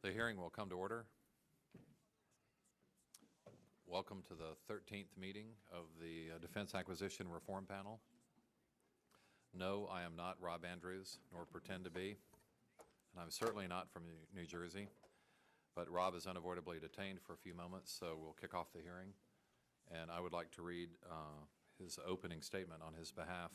The hearing will come to order. Welcome to the 13th meeting of the Defense Acquisition Reform Panel. No, I am not Rob Andrews, nor pretend to be, and I'm certainly not from New Jersey, but Rob is unavoidably detained for a few moments, so we'll kick off the hearing. And I would like to read his opening statement on his behalf.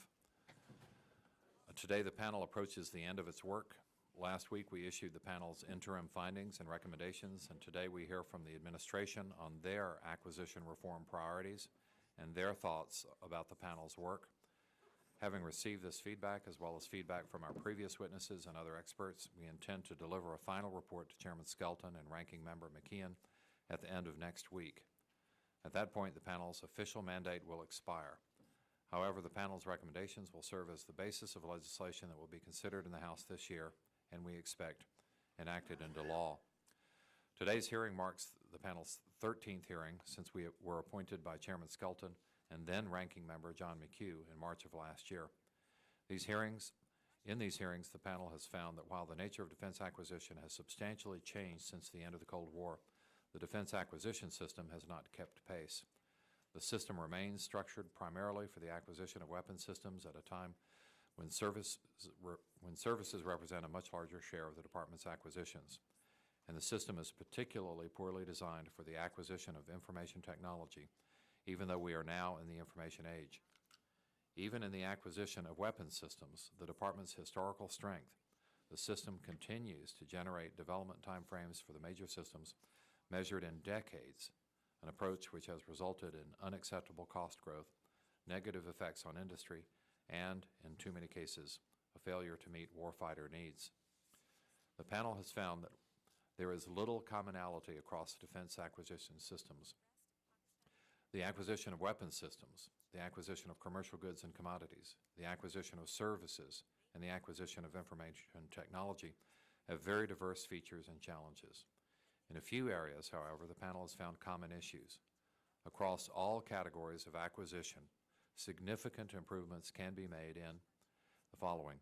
Today, the panel approaches the end of its work. Last week, we issued the panel's interim findings and recommendations, and today we hear from the administration on their acquisition reform priorities and their thoughts about the panel's work. Having received this feedback, as well as feedback from our previous witnesses and other experts, we intend to deliver a final report to Chairman Skelton and Ranking Member McKeon at the end of next week. At that point, the panel's official mandate will expire. However, the panel's recommendations will serve as the basis of legislation that will be considered in the House this year and we expect enacted into law. Today's hearing marks the panel's 13th hearing since we were appointed by Chairman Skelton and then Ranking Member John McHugh in March of last year. In these hearings, the panel has found that while the nature of defense acquisition has substantially changed since the end of the Cold War, the defense acquisition system has not kept pace. The system remains structured primarily for the acquisition of weapon systems at a time when services represent a much larger share of the department's acquisitions. And the system is particularly poorly designed for the acquisition of information technology, even though we are now in the information age. Even in the acquisition of weapons systems, the department's historical strength, the system continues to generate development timeframes for the major systems measured in decades, an approach which has resulted in unacceptable cost growth, negative effects on industry, and, in too many cases, a failure to meet warfighter needs. The panel has found that there is little commonality across defense acquisition systems. The acquisition of weapons systems, the acquisition of commercial goods and commodities, the acquisition of services, and the acquisition of information technology have very diverse features and challenges. In a few areas, however, the panel has found common issues. Across all categories of acquisition, significant improvements can be made in the following: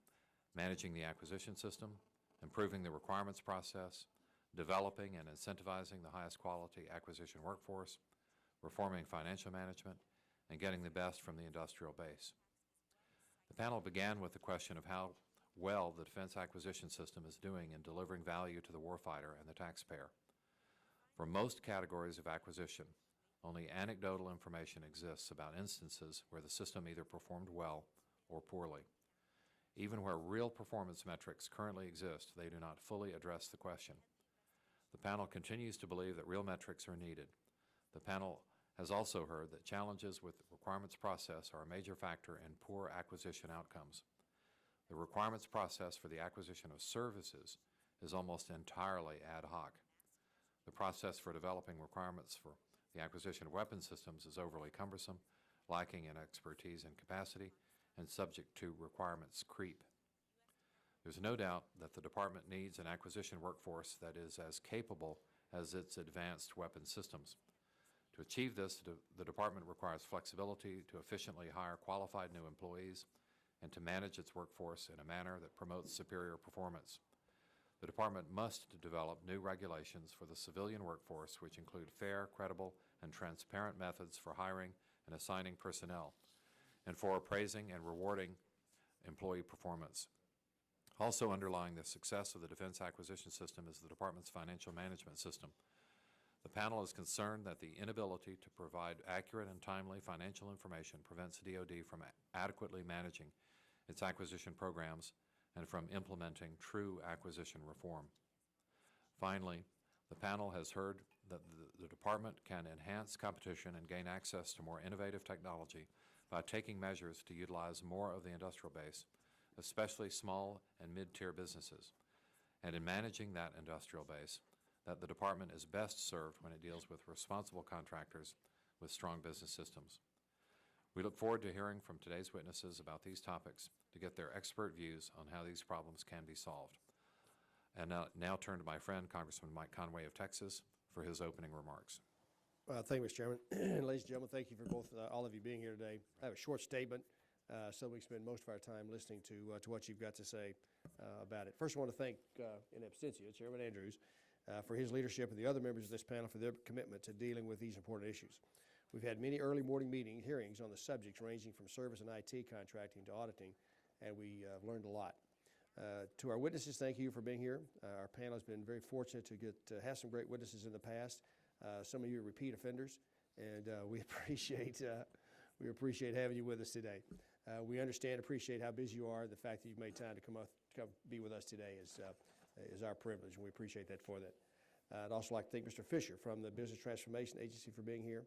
managing the acquisition system, improving the requirements process, developing and incentivizing the highest quality acquisition workforce, reforming financial management, and getting the best from the industrial base. The panel began with the question of how well the defense acquisition system is doing in delivering value to the warfighter and the taxpayer. For most categories of acquisition, only anecdotal information exists about instances where the system either performed well or poorly. Even where real performance metrics currently exist, they do not fully address the question. The panel continues to believe that real metrics are needed. The panel has also heard that challenges with the requirements process are a major factor in poor acquisition outcomes. The requirements process for the acquisition of services is almost entirely ad hoc. The process for developing requirements for the acquisition of weapon systems is overly cumbersome, lacking in expertise and capacity, and subject to requirements creep. There's no doubt that the department needs an acquisition workforce that is as capable as its advanced weapon systems. To achieve this, the department requires flexibility to efficiently hire qualified new employees and to manage its workforce in a manner that promotes superior performance. The department must develop new regulations for the civilian workforce, which include fair, credible, and transparent methods for hiring and assigning personnel, and for appraising and rewarding employee performance. Also underlying the success of the defense acquisition system is the department's financial management system. The panel is concerned that the inability to provide accurate and timely financial information prevents DoD from adequately managing its acquisition programs and from implementing true acquisition reform. Finally, the panel has heard that the department can enhance competition and gain access to more innovative technology by taking measures to utilize more of the industrial base, especially small and mid-tier businesses, and in managing that industrial base, that the department is best served when it deals with responsible contractors with strong business systems. We look forward to hearing from today's witnesses about these topics to get their expert views on how these problems can be solved. And now turn to my friend, Congressman Mike Conway of Texas, for his opening remarks. Thank you, Mr. Chairman. Ladies and gentlemen, thank you for both all of you being here today. I have a short statement so we can spend most of our time listening to what you've got to say about it. First, I want to thank, in absentia, Chairman Andrews for his leadership and the other members of this panel for their commitment to dealing with these important issues. We've had many early morning hearings on the subjects ranging from service and IT contracting to auditing, and we learned a lot. To our witnesses, thank you for being here. Our panel has been very fortunate to have some great witnesses in the past. Some of you are repeat offenders, and we appreciate having you with us today. We understand, appreciate how busy you are. The fact that you've made time to come be with us today is our privilege, and we appreciate that for that. I'd also like to thank Mr. Fisher from the Business Transformation Agency for being here.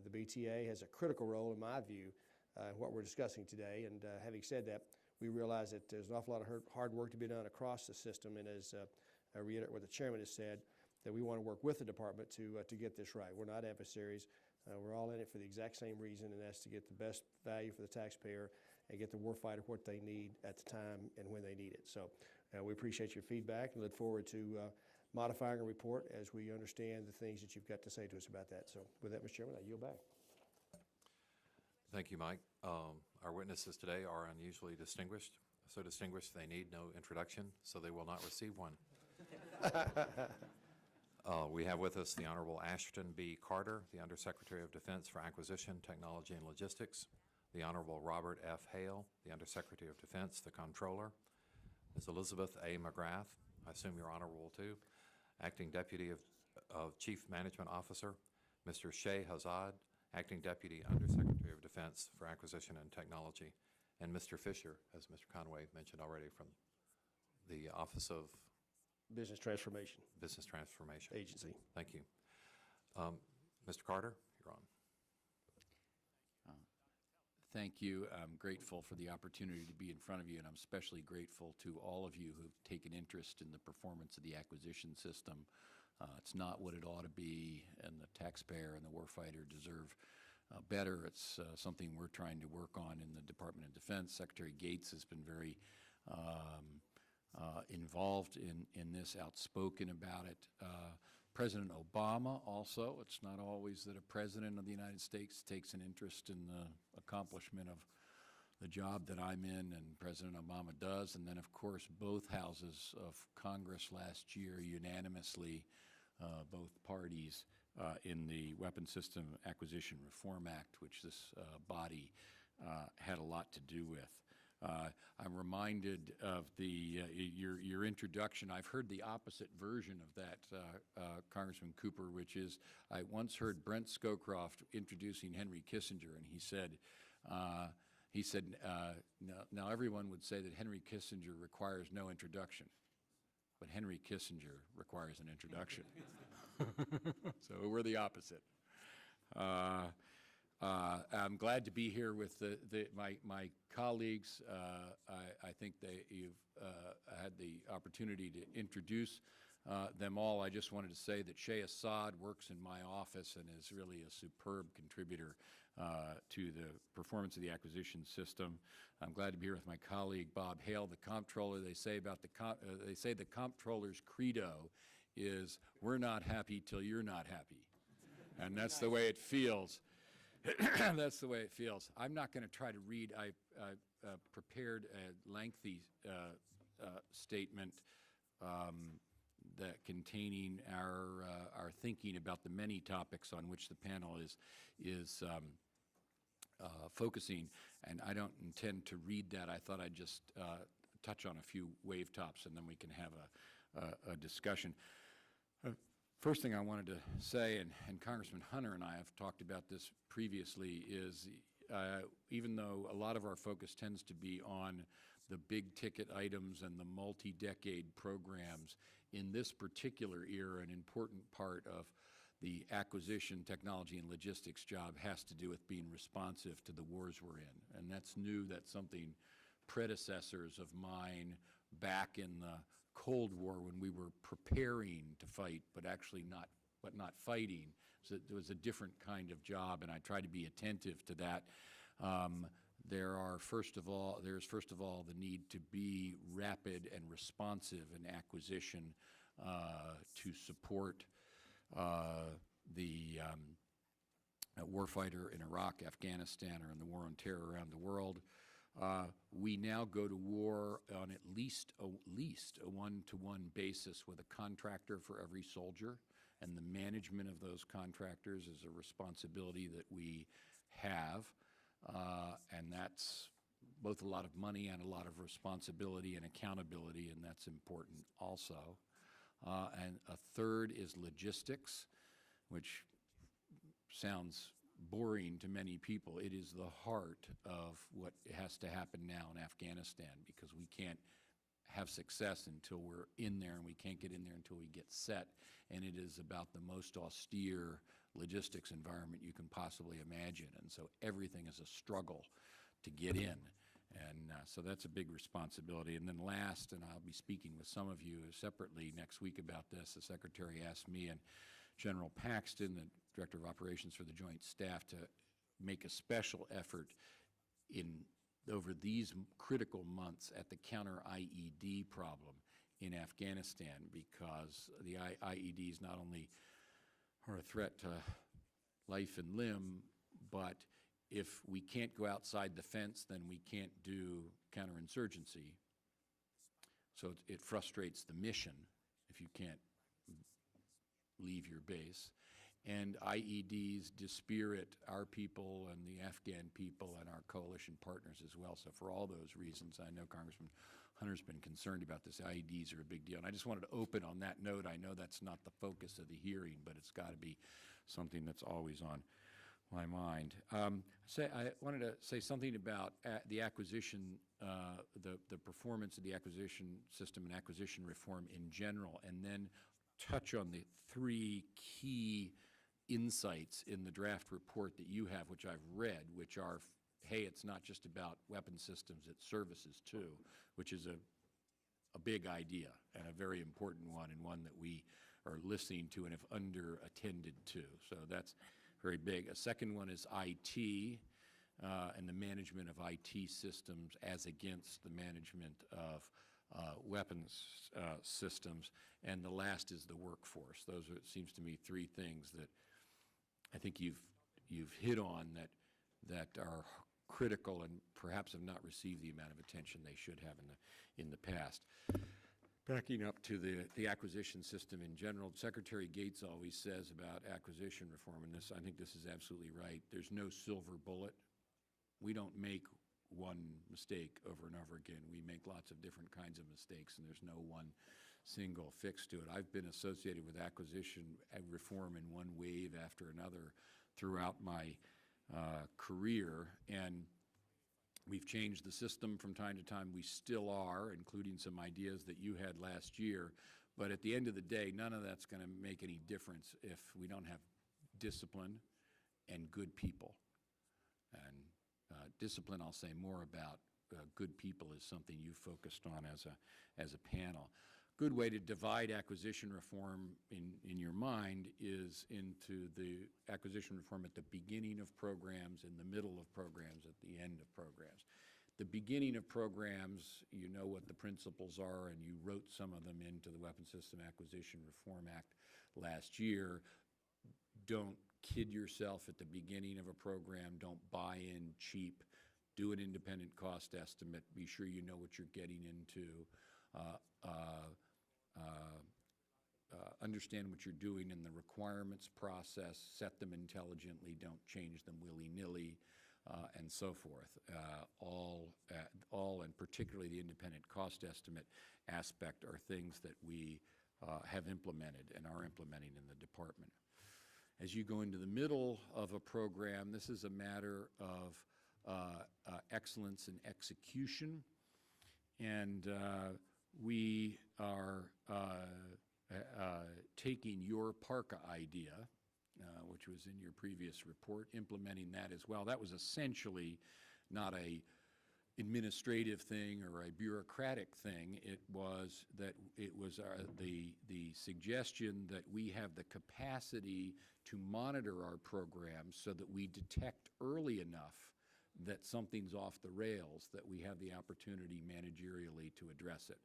The BTA has a critical role, in my view, in what we're discussing today. And having said that, we realize that there's an awful lot of hard work to be done across the system. And as I reiterate what the chairman has said, that we want to work with the department to get this right. We're not adversaries. We're all in it for the exact same reason, and that's to get the best value for the taxpayer and get the warfighter what they need at the time and when they need it. So we appreciate your feedback and look forward to modifying a report as we understand the things that you've got to say to us about that. So with that, Mr. Chairman, I yield back. Thank you, Mike. Our witnesses today are unusually distinguished, so distinguished they need no introduction, so they will not receive one. We have with us the Honorable Ashton B. Carter, the Undersecretary of Defense for Acquisition, Technology, and Logistics, the Honorable Robert F. Hale, the Undersecretary of Defense, the Comptroller, Ms. Elizabeth A. McGrath, I assume you're honorable too, Acting Deputy of Chief Management Officer, Mr. Shay, Acting Deputy Undersecretary of Defense for Acquisition and Technology, and Mr. Fisher, as Mr. Conway mentioned already, from the Office of Business Transformation Agency. Thank you. Mr. Carter, you're on. Thank you. I'm grateful for the opportunity to be in front of you, and I'm especially grateful to all of you who've taken interest in the performance of the acquisition system. It's not what it ought to be, and the taxpayer and the warfighter deserve better. It's something we're trying to work on in the Department of Defense. Secretary Gates has been very involved in this, outspoken about it. President Obama also. It's not always that a president of the United States takes an interest in the accomplishment of the job that I'm in, and President Obama does. And then, of course, both houses of Congress last year unanimously, both parties in the Weapon System Acquisition Reform Act, which this body had a lot to do with. I'm reminded of your introduction. I've heard the opposite version of that, Congressman Cooper, which is I once heard Brent Scowcroft introducing Henry Kissinger, and he said, now everyone would say that Henry Kissinger requires no introduction, but Henry Kissinger requires an introduction. So we're the opposite. I'm glad to be here with my colleagues. I think you've had the opportunity to introduce them all. I just wanted to say that Shay Assad works in my office and is really a superb contributor to the performance of the acquisition system. I'm glad to be here with my colleague Bob Hale, the Comptroller. They say the Comptroller's credo is "We're not happy till you're not happy," and that's the way it feels. That's the way it feels. I'm not going to try to read. I prepared a lengthy statement that containing our thinking about the many topics on which the panel is focusing, and I don't intend to read that. I thought I'd just touch on a few wave tops, and then we can have a discussion. First thing I wanted to say, and Congressman Hunter and I have talked about this previously, is even though a lot of our focus tends to be on the big ticket items and the multi-decade programs, in this particular era, an important part of the acquisition, technology, and logistics job has to do with being responsive to the wars we're in. And that's new. That's something predecessors of mine back in the Cold War, when we were preparing to fight, but actually not fighting. So it was a different kind of job, and I try to be attentive to that. There's first of all the need to be rapid and responsive in acquisition to support the warfighter in Iraq, Afghanistan, or in the war on terror around the world. We now go to war on at least a one-to-one basis with a contractor for every soldier, and the management of those contractors is a responsibility that we have, and that's both a lot of money and a lot of responsibility and accountability, and that's important also. And a third is logistics, which sounds boring to many people. It is the heart of what has to happen now in Afghanistan, because we can't have success until we're in there, and we can't get in there until we get set. And it is about the most austere logistics environment you can possibly imagine. And so everything is a struggle to get in. And so that's a big responsibility. And then last, and I'll be speaking with some of you separately next week about this, the Secretary asked me and General Paxton, the Director of Operations for the Joint Staff, to make a special effort over these critical months at the counter-IED problem in Afghanistan, because the IEDs not only are a threat to life and limb, but if we can't go outside the fence, then we can't do counterinsurgency. So it frustrates the mission if you can't leave your base. And IEDs dispirit our people and the Afghan people and our coalition partners as well. So for all those reasons, I know Congressman Hunter's been concerned about this. IEDs are a big deal. And I just wanted to open on that note. I know that's not the focus of the hearing, but it's got to be something that's always on my mind. I wanted to say something about the acquisition, the performance of the acquisition system and acquisition reform in general, and then touch on the three key insights in the draft report that you have, which I've read, which are, hey, it's not just about weapon systems, it's services too, which is a big idea and a very important one, and one that we are listening to and have under-attended to. So that's very big. A second one is IT and the management of IT systems as against the management of weapons systems. And the last is the workforce. Those are, it seems to me, three things that I think you've hit on that are critical and perhaps have not received the amount of attention they should have in the past. Backing up to the acquisition system in general, Secretary Gates always says about acquisition reform, and I think this is absolutely right, there's no silver bullet. We don't make one mistake over and over again. We make lots of different kinds of mistakes, and there's no one single fix to it. I've been associated with acquisition reform in one wave after another throughout my career, and we've changed the system from time to time. We still are, including some ideas that you had last year. But at the end of the day, none of that's going to make any difference if we don't have discipline and good people. And discipline, I'll say more about. Good people is something you focused on as a panel. Good way to divide acquisition reform in your mind is into the acquisition reform at the beginning of programs, in the middle of programs, at the end of programs. The beginning of programs, you know what the principles are, and you wrote some of them into the Weapons System Acquisition Reform Act last year. Don't kid yourself at the beginning of a program. Don't buy in cheap. Do an independent cost estimate. Be sure you know what you're getting into. Understand what you're doing in the requirements process, set them intelligently, don't change them willy-nilly, and so forth. All and particularly the independent cost estimate aspect are things that we have implemented and are implementing in the department. As you go into the middle of a program, this is a matter of excellence in execution, and we are taking your PARCA idea, which was in your previous report, implementing that as well. That was essentially not a administrative thing or a bureaucratic thing. It was the suggestion that we have the capacity to monitor our programs so that we detect early enough that something's off the rails, that we have the opportunity managerially to address it.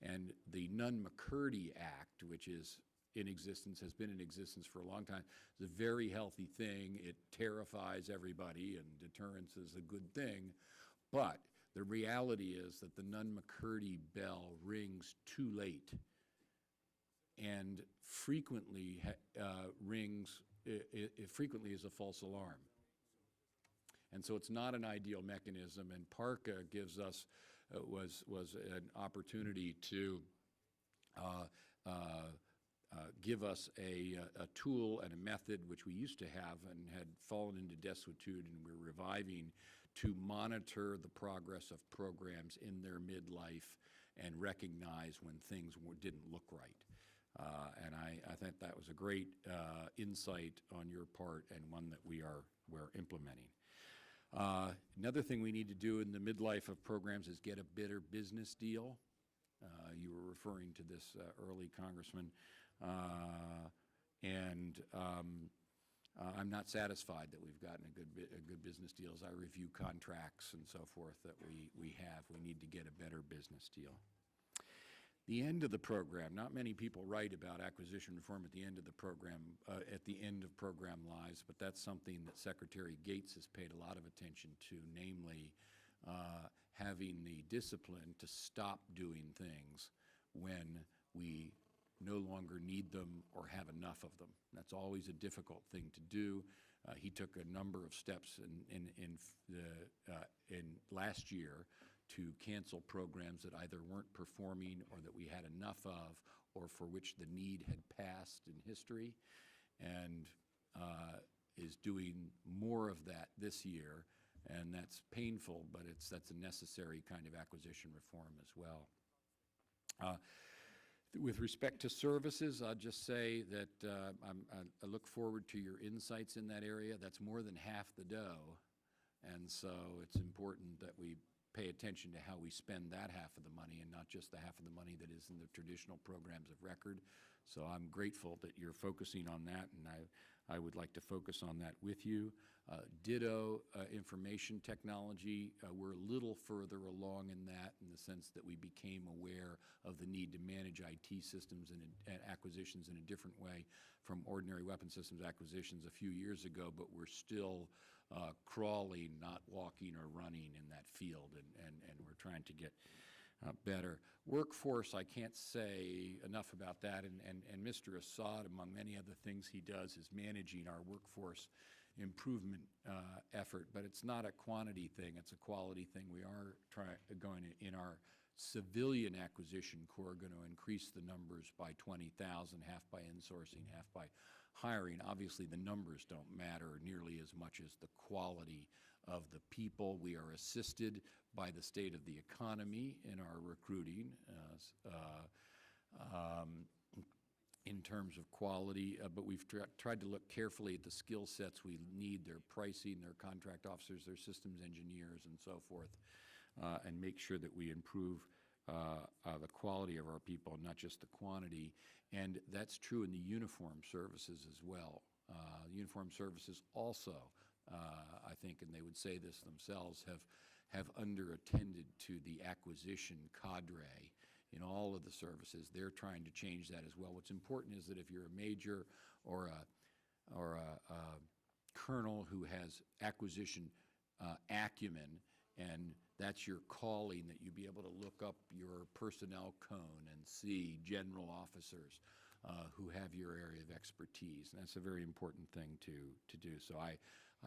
And the Nunn-McCurdy Act, which is in existence, has been in existence for a long time, is a very healthy thing. It terrifies everybody, and deterrence is a good thing. But The reality is that the Nunn-McCurdy bell rings too late and frequently frequently is a false alarm. And so it's not an ideal mechanism, and PARCA gives us, was an opportunity to give us a tool and a method which we used to have and had fallen into desuetude, and we're reviving, to monitor the progress of programs in their midlife and recognize when things didn't look right. And I think that was a great insight on your part, and one that we're implementing. Another thing we need to do in the midlife of programs is get a better business deal. You were referring to this early, Congressman. I'm not satisfied that we've gotten a good business deal. As I review contracts and so forth that we have, we need to get a better business deal. The end of the program, not many people write about acquisition reform at the end of the program, at the end of program lives, but that's something that Secretary Gates has paid a lot of attention to, namely having the discipline to stop doing things when we no longer need them or have enough of them. That's always a difficult thing to do. He took a number of steps in last year to cancel programs that either weren't performing or that we had enough of, or for which the need had passed in history, and is doing more of that this year. And that's painful, but that's a necessary kind of acquisition reform as well. With respect to services, I'll just say that I look forward to your insights in that area. That's more than half the dough, and so it's important that we pay attention to how we spend that half of the money and not just the half of the money that is in the traditional programs of record. So I'm grateful that you're focusing on that, and I would like to focus on that with you. Ditto information technology, we're a little further along in that, in the sense that we became aware of the need to manage IT systems and acquisitions in a different way from ordinary weapon systems acquisitions a few years ago, but we're still crawling, not walking or running in that field, and we're trying to get better. Workforce, I can't say enough about that, and Mr. Assad, among many other things he does, is managing our workforce improvement effort, but it's not a quantity thing, it's a quality thing. We are going to, in our civilian acquisition corps, going to increase the numbers by 20,000, half by insourcing, half by hiring. Obviously, the numbers don't matter nearly as much as the quality of the people. We are assisted by the state of the economy in our recruiting in terms of quality, but we've tried to look carefully at the skill sets we need, their pricing, their contract officers, their systems engineers, and so forth, and make sure that we improve the quality of our people, not just the quantity. And that's true in the uniform services as well. Uniform services also, I think, and they would say this themselves, have under-attended to the acquisition cadre in all of the services. They're trying to change that as well. What's important is that if you're a major or a colonel who has acquisition acumen, and that's your calling, that you be able to look up your personnel cone and see general officers who have your area of expertise. And that's a very important thing to do. So I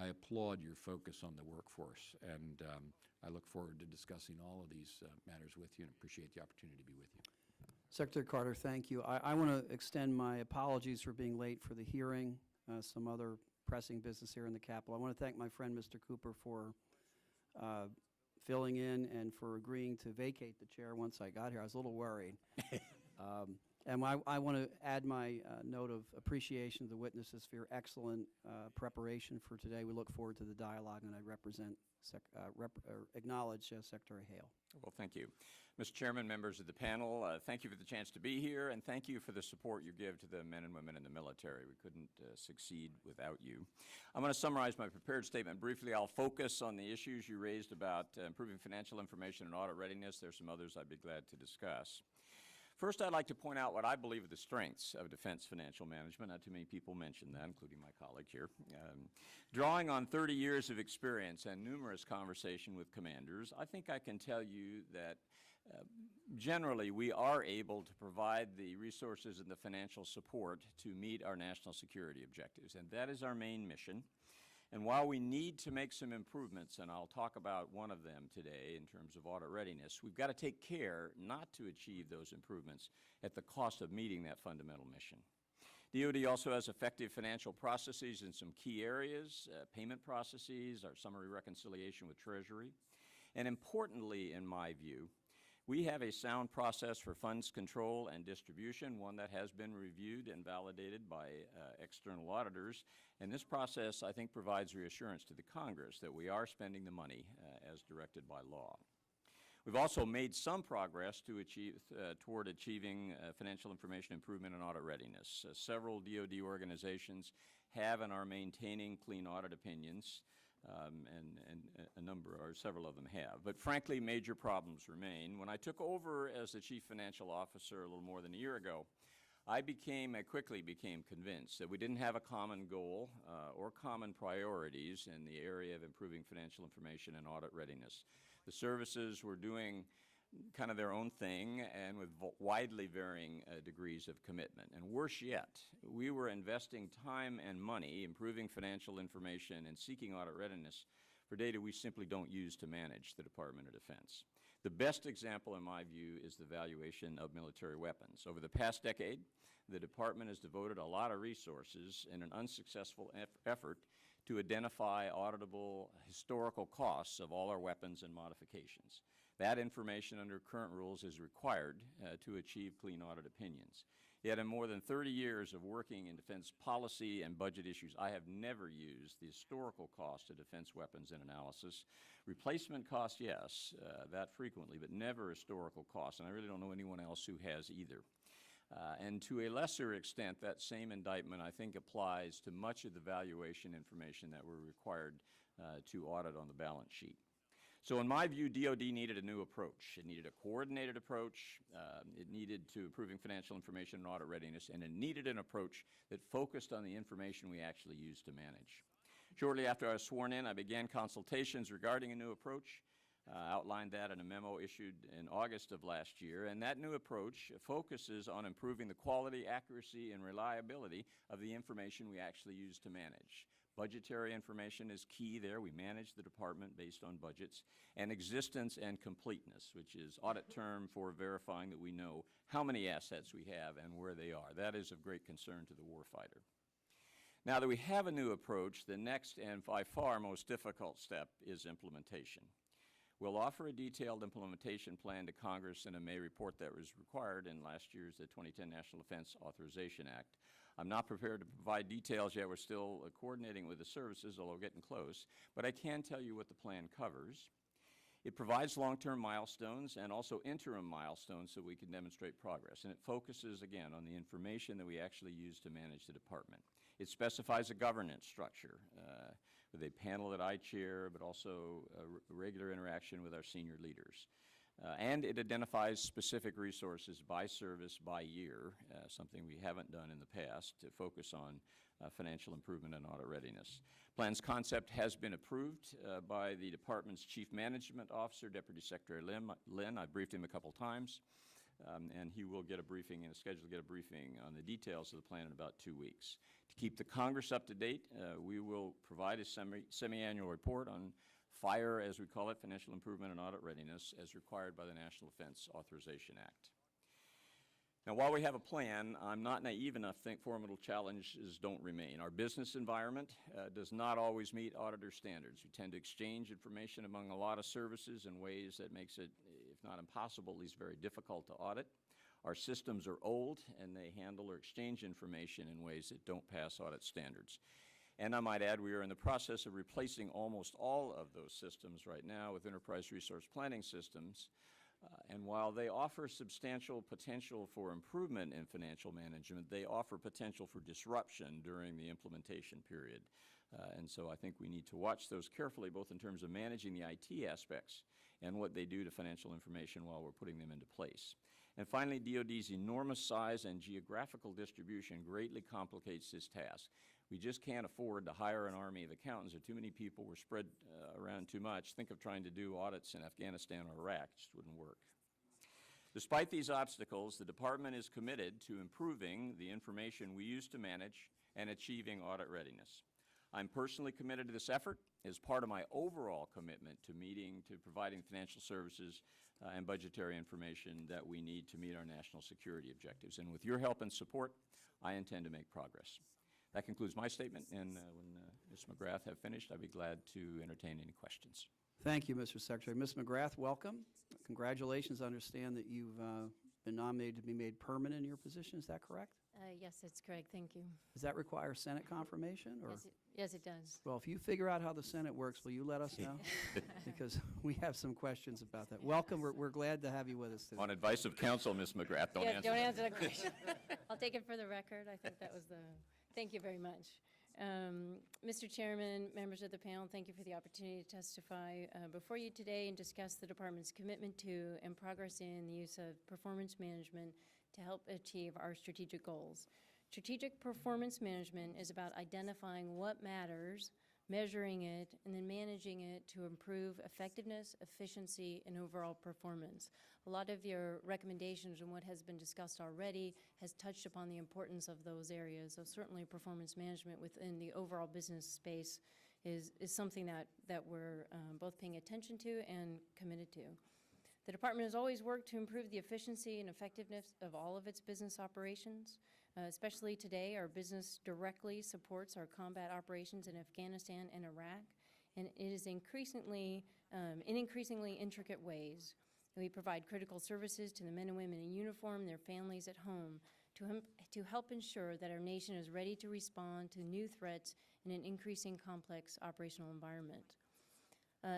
applaud your focus on the workforce, and I look forward to discussing all of these matters with you, and appreciate the opportunity to be with you. Secretary Carter, thank you. I want to extend my apologies for being late for the hearing, some other pressing business here in the Capitol. I want to thank my friend Mr. Cooper for filling in and for agreeing to vacate the chair once I got here. I was a little worried. And I want to add my note of appreciation to the witnesses for your excellent preparation for today. We look forward to the dialogue, and I acknowledge Secretary Hale. Well, thank you. Mr. Chairman, members of the panel, thank you for the chance to be here, and thank you for the support you give to the men and women in the military. We couldn't succeed without you. I'm going to summarize my prepared statement briefly. I'll focus on the issues you raised about improving financial information and audit readiness. There's some others I'd be glad to discuss. First, I'd like to point out what I believe are the strengths of defense financial management. Not too many people mention that, including my colleague here. Drawing on 30 years of experience and numerous conversation with commanders, I think I can tell you that generally we are able to provide the resources and the financial support to meet our national security objectives, and that is our main mission. And while we need to make some improvements, and I'll talk about one of them today in terms of audit readiness, we've got to take care not to achieve those improvements at the cost of meeting that fundamental mission. DoD also has effective financial processes in some key areas, payment processes, our summary reconciliation with Treasury. And importantly, in my view, we have a sound process for funds control and distribution, one that has been reviewed and validated by external auditors. And this process, I think, provides reassurance to the Congress that we are spending the money as directed by law. We've also made some progress toward achieving financial information improvement and audit readiness. Several DoD organizations have and are maintaining clean audit opinions. Several of them have. But frankly, major problems remain. When I took over as the Chief Financial Officer a little more than a year ago, I quickly became convinced that we didn't have a common goal or common priorities in the area of improving financial information and audit readiness. The services were doing kind of their own thing and with widely varying degrees of commitment. And worse yet, we were investing time and money improving financial information and seeking audit readiness for data we simply don't use to manage the Department of Defense. The best example, in my view, is the valuation of military weapons. Over the past decade, the Department has devoted a lot of resources in an unsuccessful effort to identify auditable historical costs of all our weapons and modifications. That information under current rules is required to achieve clean audit opinions. Yet in more than 30 years of working in defense policy and budget issues, I have never used the historical cost of defense weapons in analysis. Replacement costs, yes, that frequently, but never historical costs, and I really don't know anyone else who has either. And to a lesser extent, that same indictment, I think, applies to much of the valuation information that we're required to audit on the balance sheet. So in my view, DoD needed a new approach. It needed a coordinated approach. It needed to improving financial information and audit readiness, and it needed an approach that focused on the information we actually use to manage. Shortly after I was sworn in, I began consultations regarding a new approach, outlined that in a memo issued in August of last year, and that new approach focuses on improving the quality, accuracy, and reliability of the information we actually use to manage. Budgetary information is key there. We manage the department based on budgets. And existence and completeness, which is audit term for verifying that we know how many assets we have and where they are. That is of great concern to the warfighter. Now that we have a new approach, the next and by far most difficult step is implementation. We'll offer a detailed implementation plan to Congress in a May report that was required in last year's 2010 National Defense Authorization Act. I'm not prepared to provide details yet. We're still coordinating with the services, although getting close. But I can tell you what the plan covers. It provides long-term milestones and also interim milestones so we can demonstrate progress. And it focuses, again, on the information that we actually use to manage the department. It specifies a governance structure with a panel that I chair, but also a regular interaction with our senior leaders. And it identifies specific resources by service, by year, something we haven't done in the past, to focus on financial improvement and audit readiness. Plan's concept has been approved by the Department's Chief Management Officer, Deputy Secretary Lynn. I briefed him a couple times, and he will get a briefing and is scheduled to get a briefing on the details of the plan in about 2 weeks. To keep the Congress up to date, we will provide a semi-annual report on FIRE, as we call it, Financial Improvement and Audit Readiness, as required by the National Defense Authorization Act. Now, while we have a plan, I'm not naive enough to think formidable challenges don't remain. Our business environment does not always meet auditor standards. We tend to exchange information among a lot of services in ways that makes it, if not impossible, at least very difficult to audit. Our systems are old, and they handle or exchange information in ways that don't pass audit standards. And I might add, we are in the process of replacing almost all of those systems right now with enterprise resource planning systems. And while they offer substantial potential for improvement in financial management, they offer potential for disruption during the implementation period. And so I think we need to watch those carefully, both in terms of managing the IT aspects and what they do to financial information while we're putting them into place. And finally, DoD's enormous size and geographical distribution greatly complicates this task. We just can't afford to hire an army of accountants. There are too many people. We're spread around too much. Think of trying to do audits in Afghanistan or Iraq. It just wouldn't work. Despite these obstacles, the Department is committed to improving the information we use to manage and achieving audit readiness. I'm personally committed to this effort as part of my overall commitment to providing financial services and budgetary information that we need to meet our national security objectives. And with your help and support, I intend to make progress. That concludes my statement, and when Ms. McGrath have finished, I'd be glad to entertain any questions. Thank you, Mr. Secretary. Ms. McGrath, welcome. Congratulations. I understand that you've been nominated to be made permanent in your position. Is that correct? Yes, that's correct. Thank you. Does that require Senate confirmation? Or? Yes, it does. Well, if you figure out how the Senate works, will you let us know? Because we have some questions about that. Welcome. We're glad to have you with us today. On advice of counsel, Ms. McGrath, don't answer. Don't answer that question. I'll take it for the record. I think that was the, thank you very much. Mr. Chairman, members of the panel, thank you for the opportunity to testify before you today and discuss the Department's commitment to and progress in the use of performance management to help achieve our strategic goals. Strategic performance management is about identifying what matters, measuring it, and then managing it to improve effectiveness, efficiency, and overall performance. A lot of your recommendations and what has been discussed already has touched upon the importance of those areas. So certainly performance management within the overall business space is something that we're both paying attention to and committed to. The Department has always worked to improve the efficiency and effectiveness of all of its business operations. Especially today, our business directly supports our combat operations in Afghanistan and Iraq, and it is increasingly, in increasingly intricate ways. We provide critical services to the men and women in uniform and their families at home to help ensure that our nation is ready to respond to new threats in an increasing complex operational environment.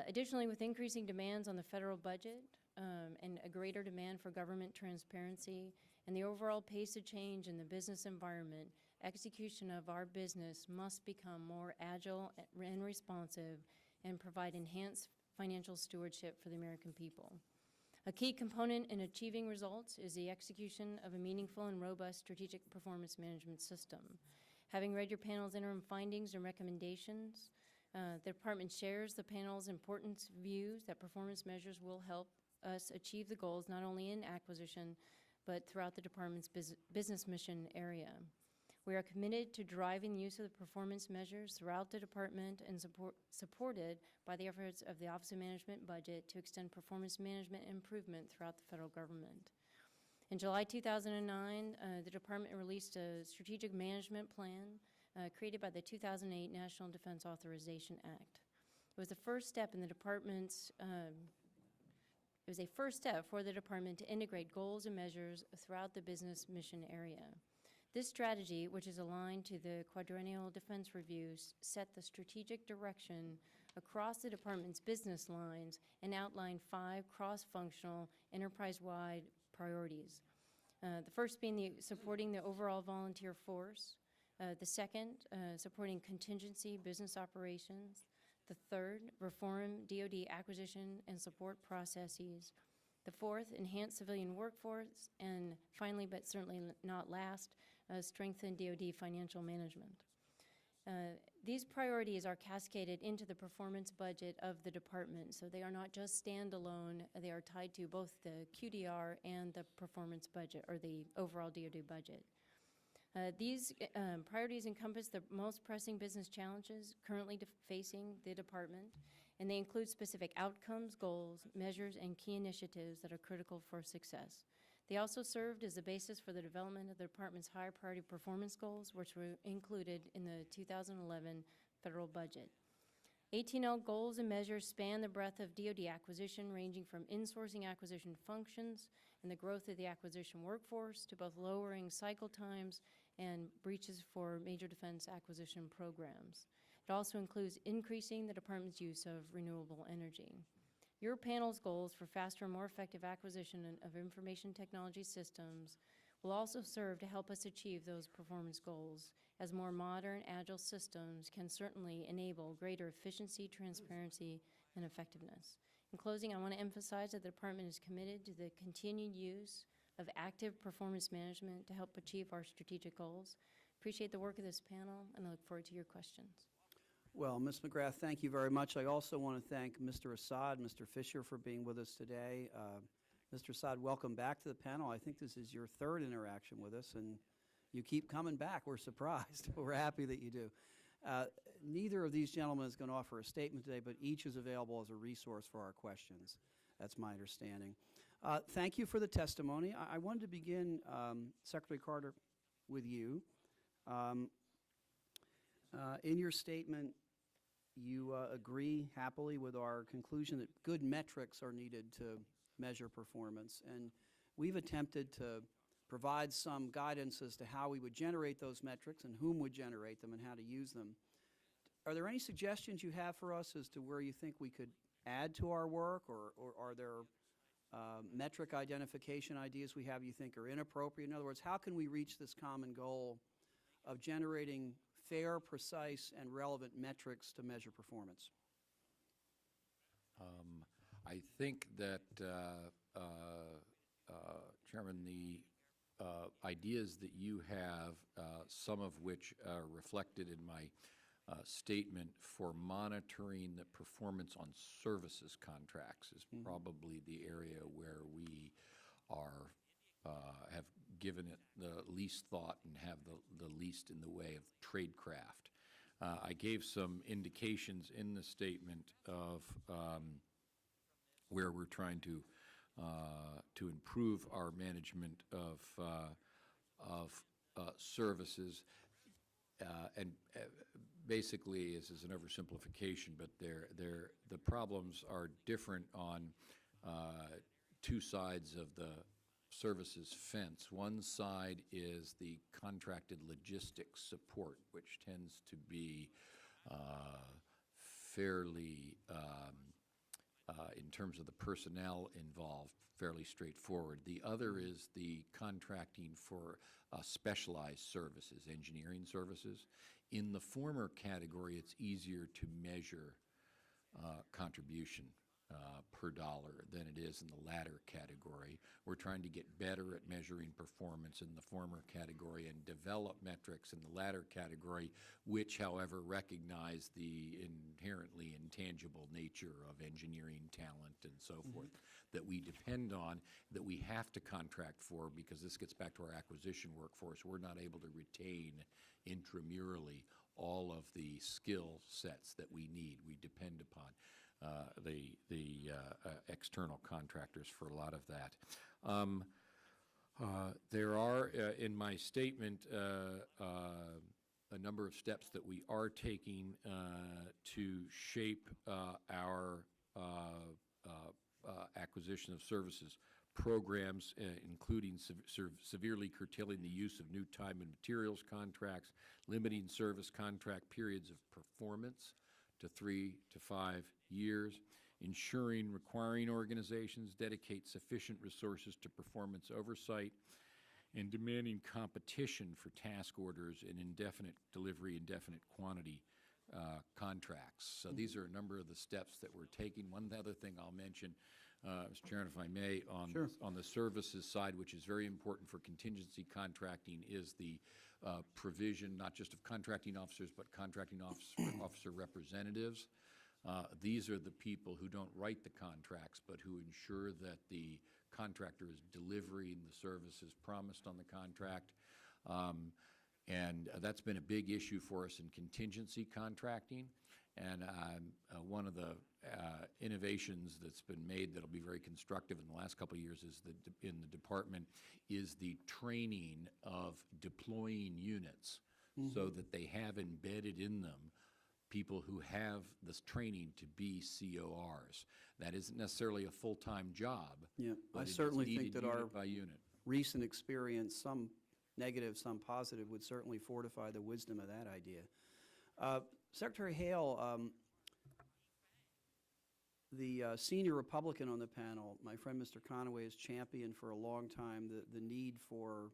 Additionally, with increasing demands on the federal budget and a greater demand for government transparency and the overall pace of change in the business environment, execution of our business must become more agile and responsive and provide enhanced financial stewardship for the American people. A key component in achieving results is the execution of a meaningful and robust strategic performance management system. Having read your panel's interim findings and recommendations, the Department shares the panel's important views that performance measures will help us achieve the goals not only in acquisition, but throughout the Department's business mission area. We are committed to driving the use of the performance measures throughout the Department and supported by the efforts of the Office of Management Budget to extend performance management improvement throughout the federal government. In July 2009, the Department released a strategic management plan created by the 2008 National Defense Authorization Act. It was the first step in the Department's It was a first step for the Department to integrate goals and measures throughout the business mission area. This strategy, which is aligned to the quadrennial defense reviews, set the strategic direction across the Department's business lines and outlined 5 cross-functional, enterprise-wide priorities. The first being supporting the overall volunteer force. The second, supporting contingency business operations. The third, reform DoD acquisition and support processes. The fourth, enhance civilian workforce. And finally, but certainly not last, strengthen DoD financial management. These priorities are cascaded into the performance budget of the Department, so they are not just standalone, they are tied to both the QDR and the performance budget, or the overall DoD budget. These priorities encompass the most pressing business challenges currently facing the Department, and they include specific outcomes, goals, measures, and key initiatives that are critical for success. They also served as the basis for the development of the Department's higher priority performance goals, which were included in the 2011 federal budget. 18L goals and measures span the breadth of DoD acquisition, ranging from insourcing acquisition functions and the growth of the acquisition workforce to both lowering cycle times and breaches for major defense acquisition programs. It also includes increasing the Department's use of renewable energy. Your panel's goals for faster and more effective acquisition of information technology systems will also serve to help us achieve those performance goals, as more modern, agile systems can certainly enable greater efficiency, transparency, and effectiveness. In closing, I want to emphasize that the Department is committed to the continued use of active performance management to help achieve our strategic goals. Appreciate the work of this panel, and I look forward to your questions. Well, Ms. McGrath, thank you very much. I also want to thank Mr. Assad, Mr. Fisher for being with us today. Mr. Assad, welcome back to the panel. I think this is your third interaction with us, and you keep coming back. We're surprised. We're happy that you do. Neither of these gentlemen is going to offer a statement today, but each is available as a resource for our questions. That's my understanding. Thank you for the testimony. I wanted to begin, Secretary Carter, with you. In your statement, you agree happily with our conclusion that good metrics are needed to measure performance. And we've attempted to provide some guidance as to how we would generate those metrics and whom would generate them and how to use them. Are there any suggestions you have for us as to where you think we could add to our work, or are there metric identification ideas we have you think are inappropriate? In other words, how can we reach this common goal of generating fair, precise, and relevant metrics to measure performance? I think that, Chairman, the ideas that you have, some of which are reflected in my statement for monitoring the performance on services contracts, is probably the area where we are have given it the least thought and have the least in the way of tradecraft. I gave some indications in the statement of where we're trying to improve our management of services, and basically, this is an oversimplification, but the problems are different on two sides of the services fence. One side is the contracted logistics support, which tends to be fairly, in terms of the personnel involved, fairly straightforward. The other is the contracting for specialized services, engineering services. In the former category, it's easier to measure contribution per dollar than it is in the latter category. We're trying to get better at measuring performance in the former category and develop metrics in the latter category, which, however, recognize the inherently intangible nature of engineering talent and so forth that we depend on, that we have to contract for, because this gets back to our acquisition workforce. We're not able to retain intramurally all of the skill sets that we need. We depend upon the external contractors for a lot of that. There are, in my statement, a number of steps that we are taking to shape our acquisition of services programs, including severely curtailing the use of new time and materials contracts, limiting service contract periods of performance to 3 to 5 years, ensuring requiring organizations dedicate sufficient resources to performance oversight, and demanding competition for task orders and indefinite delivery, indefinite quantity contracts. So these are a number of the steps that we're taking. One other thing I'll mention, Mr. Chairman, if I may, on the services side, which is very important for contingency contracting, is the provision not just of contracting officers, but contracting officer representatives. These are the people who don't write the contracts, but who ensure that the contractor is delivering the services promised on the contract. And that's been a big issue for us in contingency contracting. And one of the innovations that's been made that'll be very constructive in the last couple of years is in the department is the training of deploying units so that they have embedded in them people who have this training to be CORs. That isn't necessarily a full-time job. Yeah, but I it is certainly needed think that our unit by unit. recent experience, some negative, some positive, would certainly fortify the wisdom of that idea. Secretary Hale, the senior Republican on the panel, my friend Mr. Conaway, has championed for a long time the need for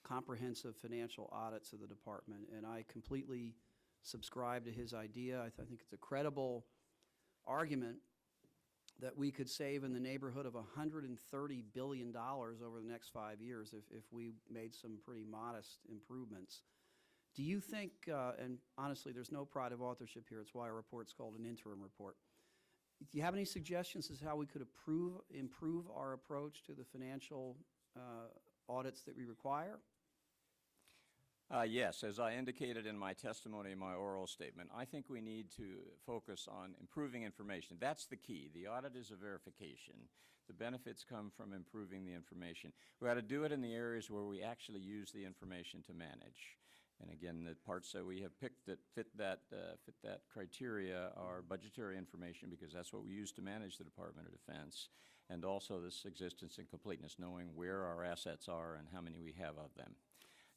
comprehensive financial audits of the department, and I completely subscribe to his idea. I think it's a credible argument that we could save in the neighborhood of $130 billion over the next 5 years if we made some pretty modest improvements. Do you think, and honestly, there's no pride of authorship here, it's why our report's called an interim report. Do you have any suggestions as to how we could improve our approach to the financial audits that we require? Yes, as I indicated in my testimony, in my oral statement, I think we need to focus on improving information. That's the key. The audit is a verification. The benefits come from improving the information. We ought to do it in the areas where we actually use the information to manage. And again, the parts that we have picked that fit that criteria are budgetary information, because that's what we use to manage the Department of Defense, and also this existence and completeness, knowing where our assets are and how many we have of them.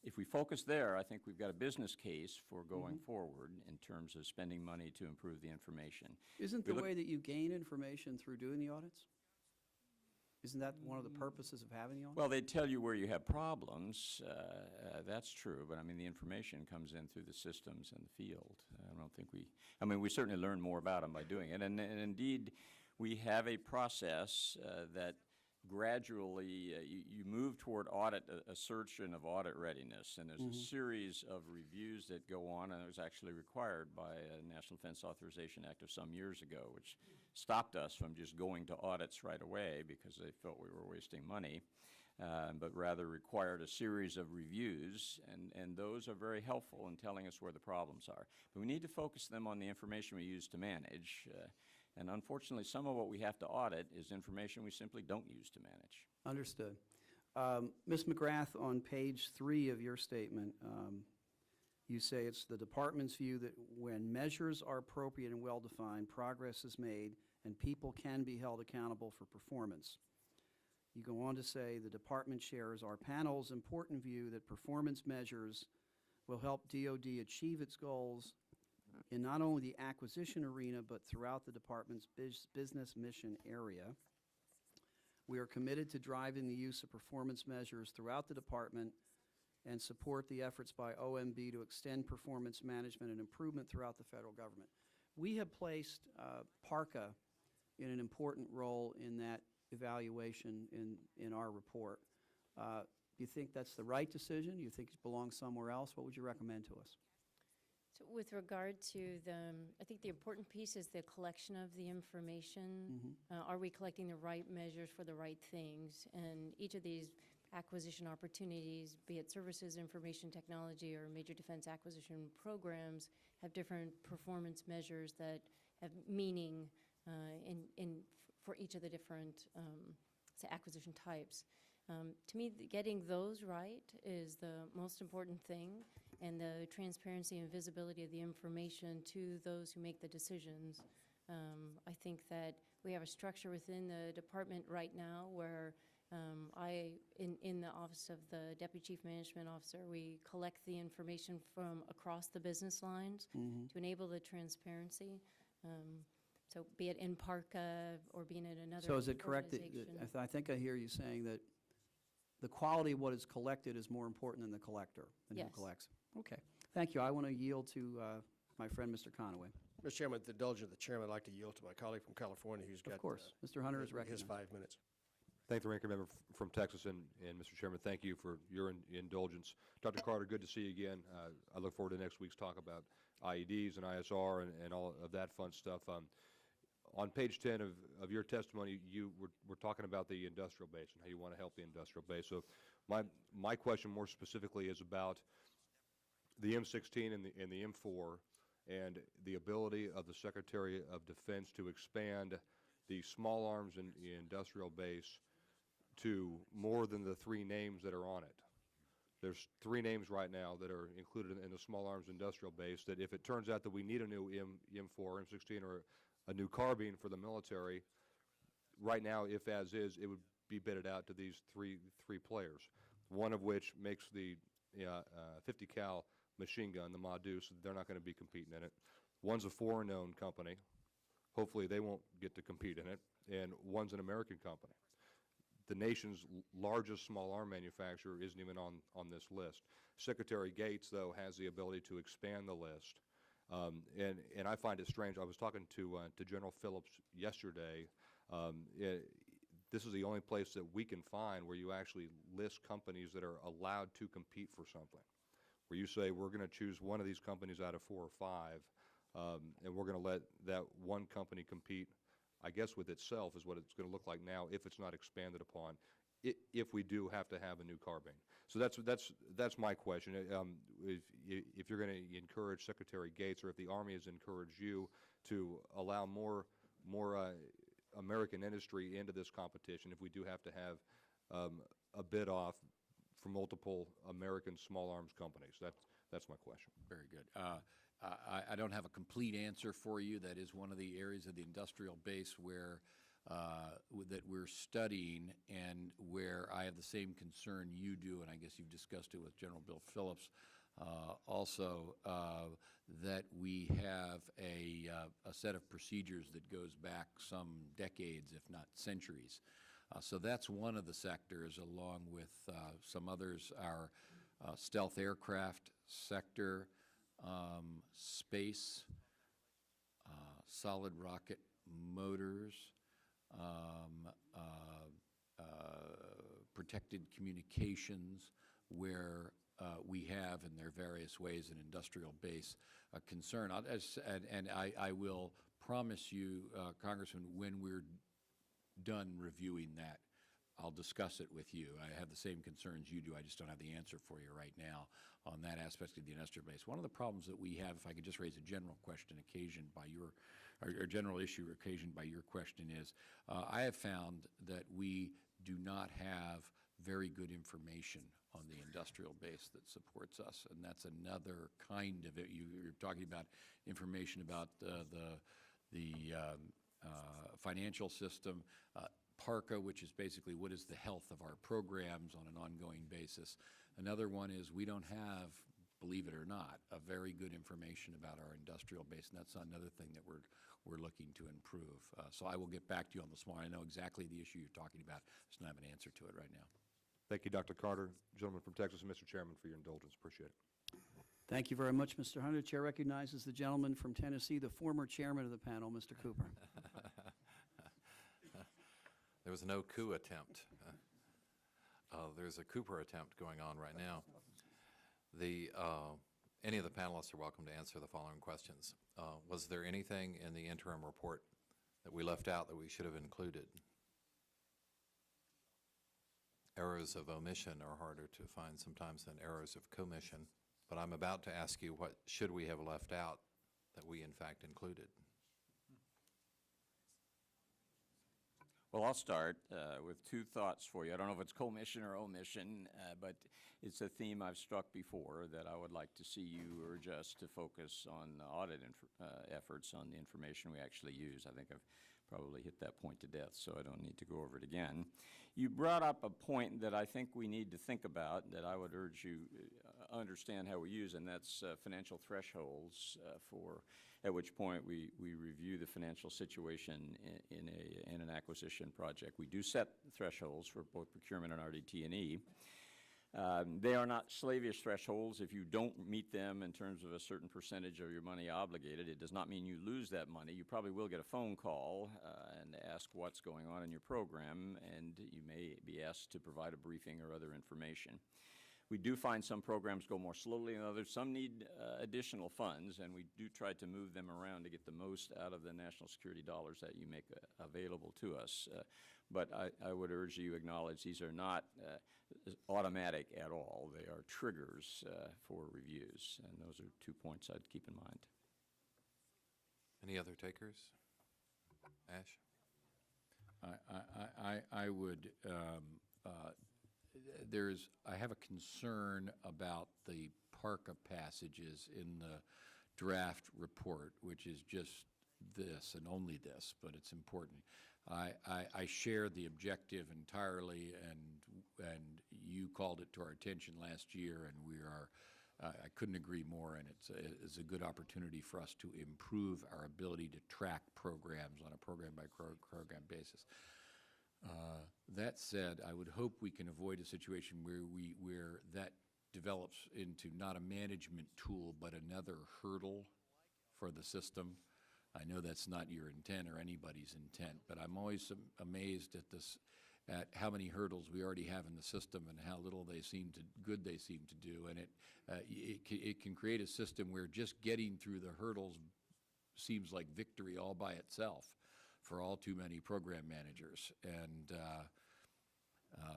If we focus there, I think we've got a business case for going forward in terms of spending money to improve the information. Isn't the way that you gain information through doing the audits? Isn't that one of the purposes of having the audit? Well, they tell you where you have problems. That's true, but I mean, the information comes in through the systems and the field. I don't think we certainly learn more about them by doing it. And indeed, we have a process that gradually you move toward audit assertion of audit readiness, and there's a series of reviews that go on, and it was actually required by a National Defense Authorization Act of some years ago, which stopped us from just going to audits right away because they felt we were wasting money, but rather required a series of reviews, and those are very helpful in telling us where the problems are. But we need to focus them on the information we use to manage. And unfortunately, some of what we have to audit is information we simply don't use to manage. Understood. Ms. McGrath, on page 3 of your statement, you say it's the department's view that when measures are appropriate and well-defined, progress is made and people can be held accountable for performance. You go on to say the department shares our panel's important view that performance measures will help DoD achieve its goals in not only the acquisition arena, but throughout the department's business mission area. We are committed to driving the use of performance measures throughout the department and support the efforts by OMB to extend performance management and improvement throughout the federal government. We have placed PARCA in an important role in that evaluation in our report. Do you think that's the right decision? Do you think it belongs somewhere else? What would you recommend to us? So with regard to I think the important piece is the collection of the information. Are we collecting the right measures for the right things? And each of these acquisition opportunities, be it services, information technology, or major defense acquisition programs, have different performance measures that have meaning for each of the different say acquisition types. To me, getting those right is the most important thing, and the transparency and visibility of the information to those who make the decisions. I think that we have a structure within the department right now where in the Office of the Deputy Chief Management Officer, we collect the information from across the business lines to enable the transparency. So be it in PARCA or being in another So is it correct that, I think I hear you saying that the quality of what is collected is more important than the collector, than who Yes. collects? Okay. Thank you. I want to yield to my friend, Mr. Conaway. Mr. Chairman, with the indulgence of the chairman, I'd like to yield to my colleague from California who's got Of course. Mr. Hunter is his recognized. 5 minutes. Thank the ranking member from Texas, and Mr. Chairman, thank you for your indulgence. Dr. Carter, good to see you again. I look forward to next week's talk about IEDs and ISR and all of that fun stuff. On page 10 of your testimony, you were talking about the industrial base and how you want to help the industrial base. So my question more specifically is about the M16 and the M4 and the ability of the Secretary of Defense to expand the small arms and the industrial base to more than the 3 names that are on it. There's 3 names right now that are included in the small arms industrial base that if it turns out that we need a new M4, M16, or a new carbine for the military, right now, if as is, it would be bidded out to these three players, one of which makes the 50 cal machine gun, the Ma-Deuce. They're not going to be competing in it. One's a foreign-owned company. Hopefully they won't get to compete in it. And one's an American company. The nation's largest small arm manufacturer isn't even on this list. Secretary Gates, though, has the ability to expand the list. And I find it strange. I was talking to General Phillips yesterday This is the only place that we can find where you actually list companies that are allowed to compete for something, where you say we're going to choose one of these companies out of 4 or 5, and we're going to let that one company compete, I guess, with itself is what it's going to look like now if it's not expanded upon, if we do have to have a new carbine. So that's my question. If you're going to encourage Secretary Gates, or if the Army has encouraged you to allow more American industry into this competition, if we do have to have a bid off for multiple American small arms companies. That's my question. Very good. I don't have a complete answer for you. That is one of the areas of the industrial base where that we're studying, and where I have the same concern you do, and I guess you've discussed it with General Bill Phillips also, that we have a set of procedures that goes back some decades, if not centuries. So that's one of the sectors, along with some others, our stealth aircraft sector, space, solid rocket motors, protected communications, where we have in their various ways an industrial base concern. I will promise you, Congressman, when we're done reviewing that, I'll discuss it with you. I have the same concerns you do. I just don't have the answer for you right now on that aspect of the industrial base. One of the problems that we have, if I could just raise a general question occasioned by your, or general issue occasioned by your question, is I have found that we do not have very good information on the industrial base that supports us, and that's another kind of it. You're talking about information about the financial system, PARCA, which is basically what is the health of our programs on an ongoing basis. Another one is we don't have, believe it or not, a very good information about our industrial base, and that's another thing that we're looking to improve. So I will get back to you on this one. I know exactly the issue you're talking about. Just don't have an answer to it right now. Thank you, Dr. Carter. Gentleman from Texas, and Mr. Chairman, for your indulgence. Appreciate it. Thank you very much, Mr. Hunter. Chair recognizes the gentleman from Tennessee, the former chairman of the panel, Mr. Cooper. There was no coup attempt. There's a Cooper attempt going on right now. Any of the panelists are welcome to answer the following questions. Was there anything in the interim report that we left out that we should have included? Errors of omission are harder to find sometimes than errors of commission, but I'm about to ask you what should we have left out that we in fact included? Well, I'll start with 2 thoughts for you. I don't know if it's commission or omission, but it's a theme I've struck before that I would like to see you urge us to focus on the audit efforts on the information we actually use. I think I've probably hit that point to death, so I don't need to go over it again. You brought up a point that I think we need to think about, that I would urge you understand how we use, and that's financial thresholds at which point we review the financial situation in an acquisition project. We do set thresholds for both procurement and RDT&E. They are not slavish thresholds. If you don't meet them in terms of a certain percentage of your money obligated, it does not mean you lose that money. You probably will get a phone call and ask what's going on in your program, and you may be asked to provide a briefing or other information. We do find some programs go more slowly than others. Some need additional funds, and we do try to move them around to get the most out of the national security dollars that you make available to us. But I would urge you to acknowledge these are not automatic at all. They are triggers for reviews, and those are 2 points I'd keep in mind. Any other takers? Ash? I would, I have a concern about the PARCA passages in the draft report, which is just this and only this, but it's important. I share the objective entirely, and you called it to our attention last year, and we are, I couldn't agree more, and it's a good opportunity for us to improve our ability to track programs on a program-by-program basis. That said, I would hope we can avoid a situation where that develops into not a management tool, but another hurdle for the system. I know that's not your intent or anybody's intent, but I'm always amazed at this, at how many hurdles we already have in the system and how little good they seem to do. And it can create a system where just getting through the hurdles seems like victory all by itself for all too many program managers. And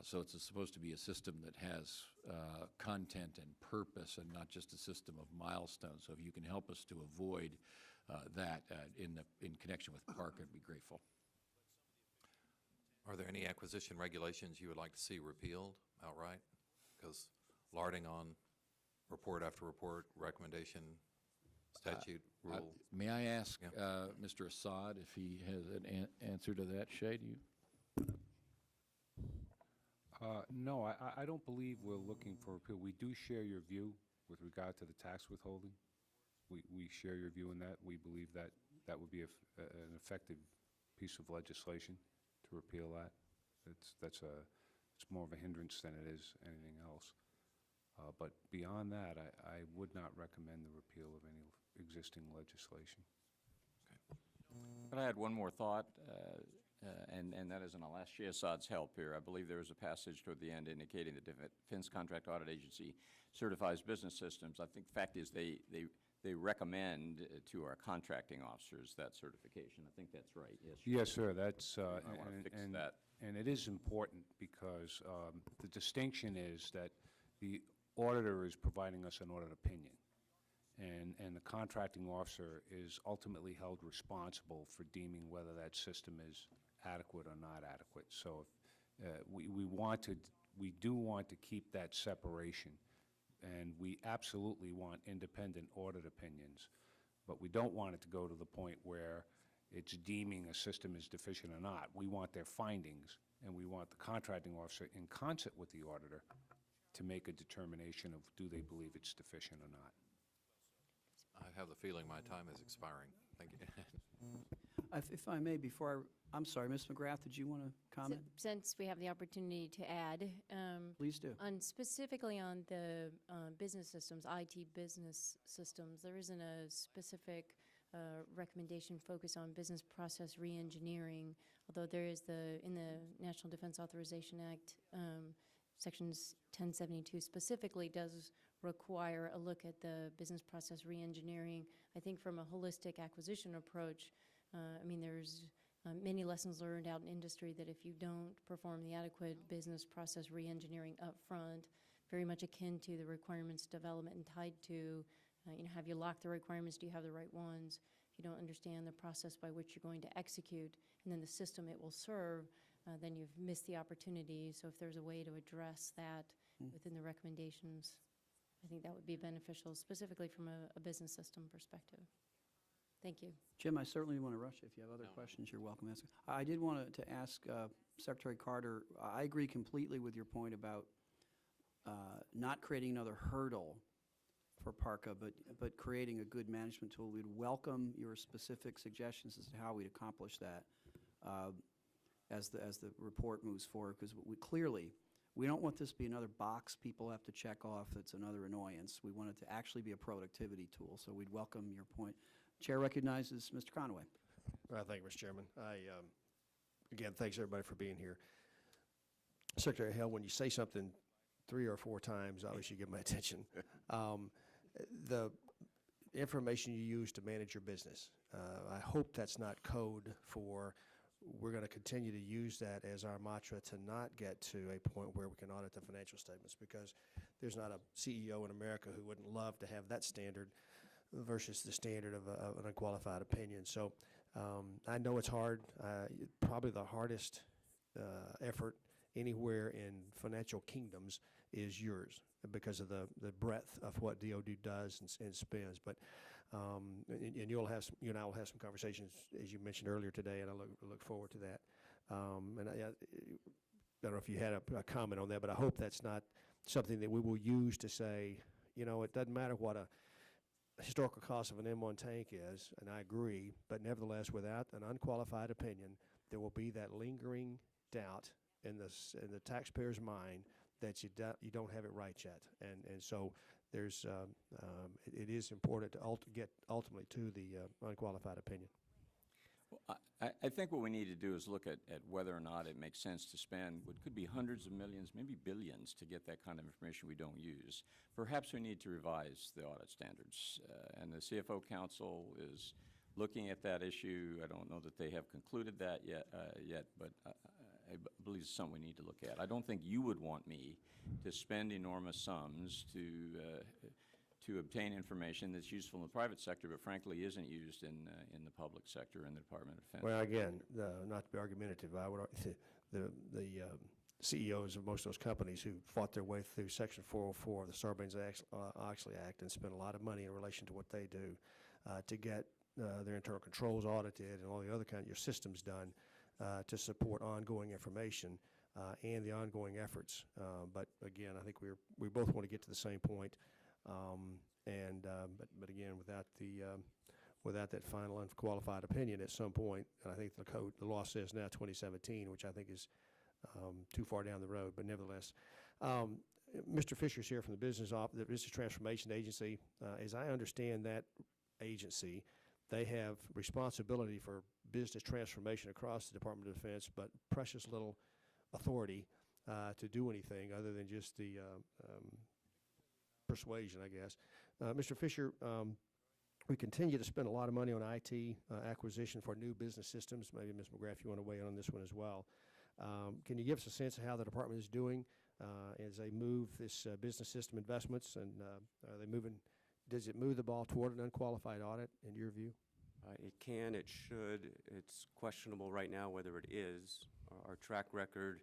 so it's supposed to be a system that has content and purpose and not just a system of milestones. So if you can help us to avoid that in connection with Park, I'd be grateful. Are there any acquisition regulations you would like to see repealed outright? Because larding on report after report, recommendation, statute, rule. May I ask Yeah. Mr. Assad if he has an answer to that? Shay, do you? No, I don't believe we're looking for repeal. We do share your view with regard to the tax withholding. We share your view in that. We believe that that would be an effective piece of legislation to repeal that. It's more of a hindrance than it is anything else. But beyond that, I would not recommend the repeal of any existing legislation. But I had one more thought, and that is, and I'll ask Shay Assad's help here. I believe there was a passage toward the end indicating the Defense Contract Audit Agency certifies business systems. I think the fact is they recommend to our contracting officers that certification. I think that's right. Yes. Yes, sir. That's I want to fix that. And it is important because the distinction is that the auditor is providing us an audit opinion, and the contracting officer is ultimately held responsible for deeming whether that system is adequate or not adequate. So we do want to keep that separation, and we absolutely want independent audit opinions, but we don't want it to go to the point where it's deeming a system is deficient or not. We want their findings, and we want the contracting officer in concert with the auditor to make a determination of do they believe it's deficient or not. I have the feeling my time is expiring. Thank you. If I may, I'm sorry, Ms. McGrath, did you want to comment? Since we have the opportunity to add, Please do. specifically on the business systems, IT business systems, there isn't a specific recommendation focus on business process reengineering, although there is in the National Defense Authorization Act, Sections 1072 specifically does require a look at the business process reengineering. I think from a holistic acquisition approach, I mean, there's many lessons learned out in industry that if you don't perform the adequate business process reengineering up front, very much akin to the requirements development and tied to, have you locked the requirements? Do you have the right ones? If you don't understand the process by which you're going to execute and then the system it will serve, then you've missed the opportunity. So if there's a way to address that within the recommendations, I think that would be beneficial, specifically from a business system perspective. Thank you. Jim, I certainly want to rush you. If you have other questions, you're welcome to ask. I did want to ask Secretary Carter, I agree completely with your point about not creating another hurdle for PARCA, but creating a good management tool. We'd welcome your specific suggestions as to how we'd accomplish that as the report moves forward, because we don't want this to be another box people have to check off that's another annoyance. We want it to actually be a productivity tool, so we'd welcome your point. Chair recognizes Mr. Conaway. Thank you, Mr. Chairman. Again, thanks everybody for being here. Secretary Hale, when you say something 3 or 4 times, obviously you get my attention. The information you use to manage your business, I hope that's not code for we're going to continue to use that as our mantra to not get to a point where we can audit the financial statements, because there's not a CEO in America who wouldn't love to have that standard versus the standard of an unqualified opinion. So I know it's hard, probably the hardest effort anywhere in financial kingdoms is yours because of the breadth of what DOD does and spends. But and you and I will have some conversations, as you mentioned earlier today, and I look forward to that. And I don't know if you had a comment on that, but I hope that's not something that we will use to say, it doesn't matter what a historical cost of an M1 tank is, and I agree, but nevertheless, without an unqualified opinion, there will be that lingering doubt in the taxpayer's mind that you don't have it right yet. And so it is important to get ultimately to the unqualified opinion. Well, I think what we need to do is look at whether or not it makes sense to spend what could be hundreds of millions, maybe billions, to get that kind of information we don't use. Perhaps we need to revise the audit standards, and the CFO Council is looking at that issue. I don't know that they have concluded that yet, but I believe it's something we need to look at. I don't think you would want me to spend enormous sums to obtain information that's useful in the private sector, but frankly isn't used in the public sector in the Department of Defense. Well, again, not to be argumentative, I would the CEOs of most of those companies who fought their way through Section 404 of the Sarbanes-Oxley Act and spent a lot of money in relation to what they do to get their internal controls audited and all the other your systems done to support ongoing information and the ongoing efforts. But again, I think we both want to get to the same point. But again, without that final unqualified opinion at some point, and I think the law says now 2017, which I think is too far down the road, but nevertheless. Mr. Fisher's here from the Business Transformation Agency. As I understand that agency, they have responsibility for business transformation across the Department of Defense, but precious little authority to do anything other than just the persuasion, I guess. Mr. Fisher, we continue to spend a lot of money on IT acquisition for new business systems. Maybe Ms. McGrath, you want to weigh in on this one as well. Can you give us a sense of how the department is doing as they move this business system investments, and are they moving? Does it move the ball toward an unqualified audit, in your view? It can, it should. It's questionable right now whether it is. Our track record,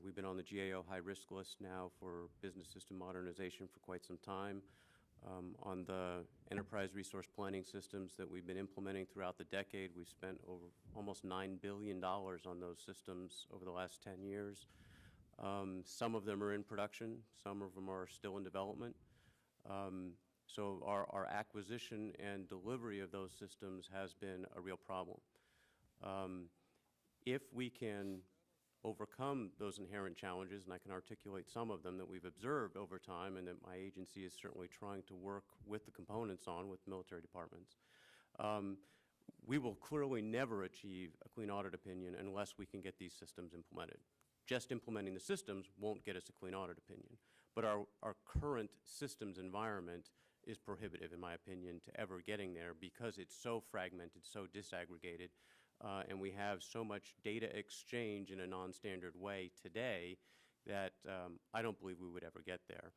we've been on the GAO high-risk list now for business system modernization for quite some time. On the enterprise resource planning systems that we've been implementing throughout the decade, we've spent over almost $9 billion on those systems over the last 10 years. Some of them are in production, some of them are still in development. So our acquisition and delivery of those systems has been a real problem. If we can overcome those inherent challenges, and I can articulate some of them that we've observed over time and that my agency is certainly trying to work with the components on with military departments, we will clearly never achieve a clean audit opinion unless we can get these systems implemented. Just implementing the systems won't get us a clean audit opinion. But our current systems environment is prohibitive, in my opinion, to ever getting there because it's so fragmented, so disaggregated, and we have so much data exchange in a non-standard way today that I don't believe we would ever get there.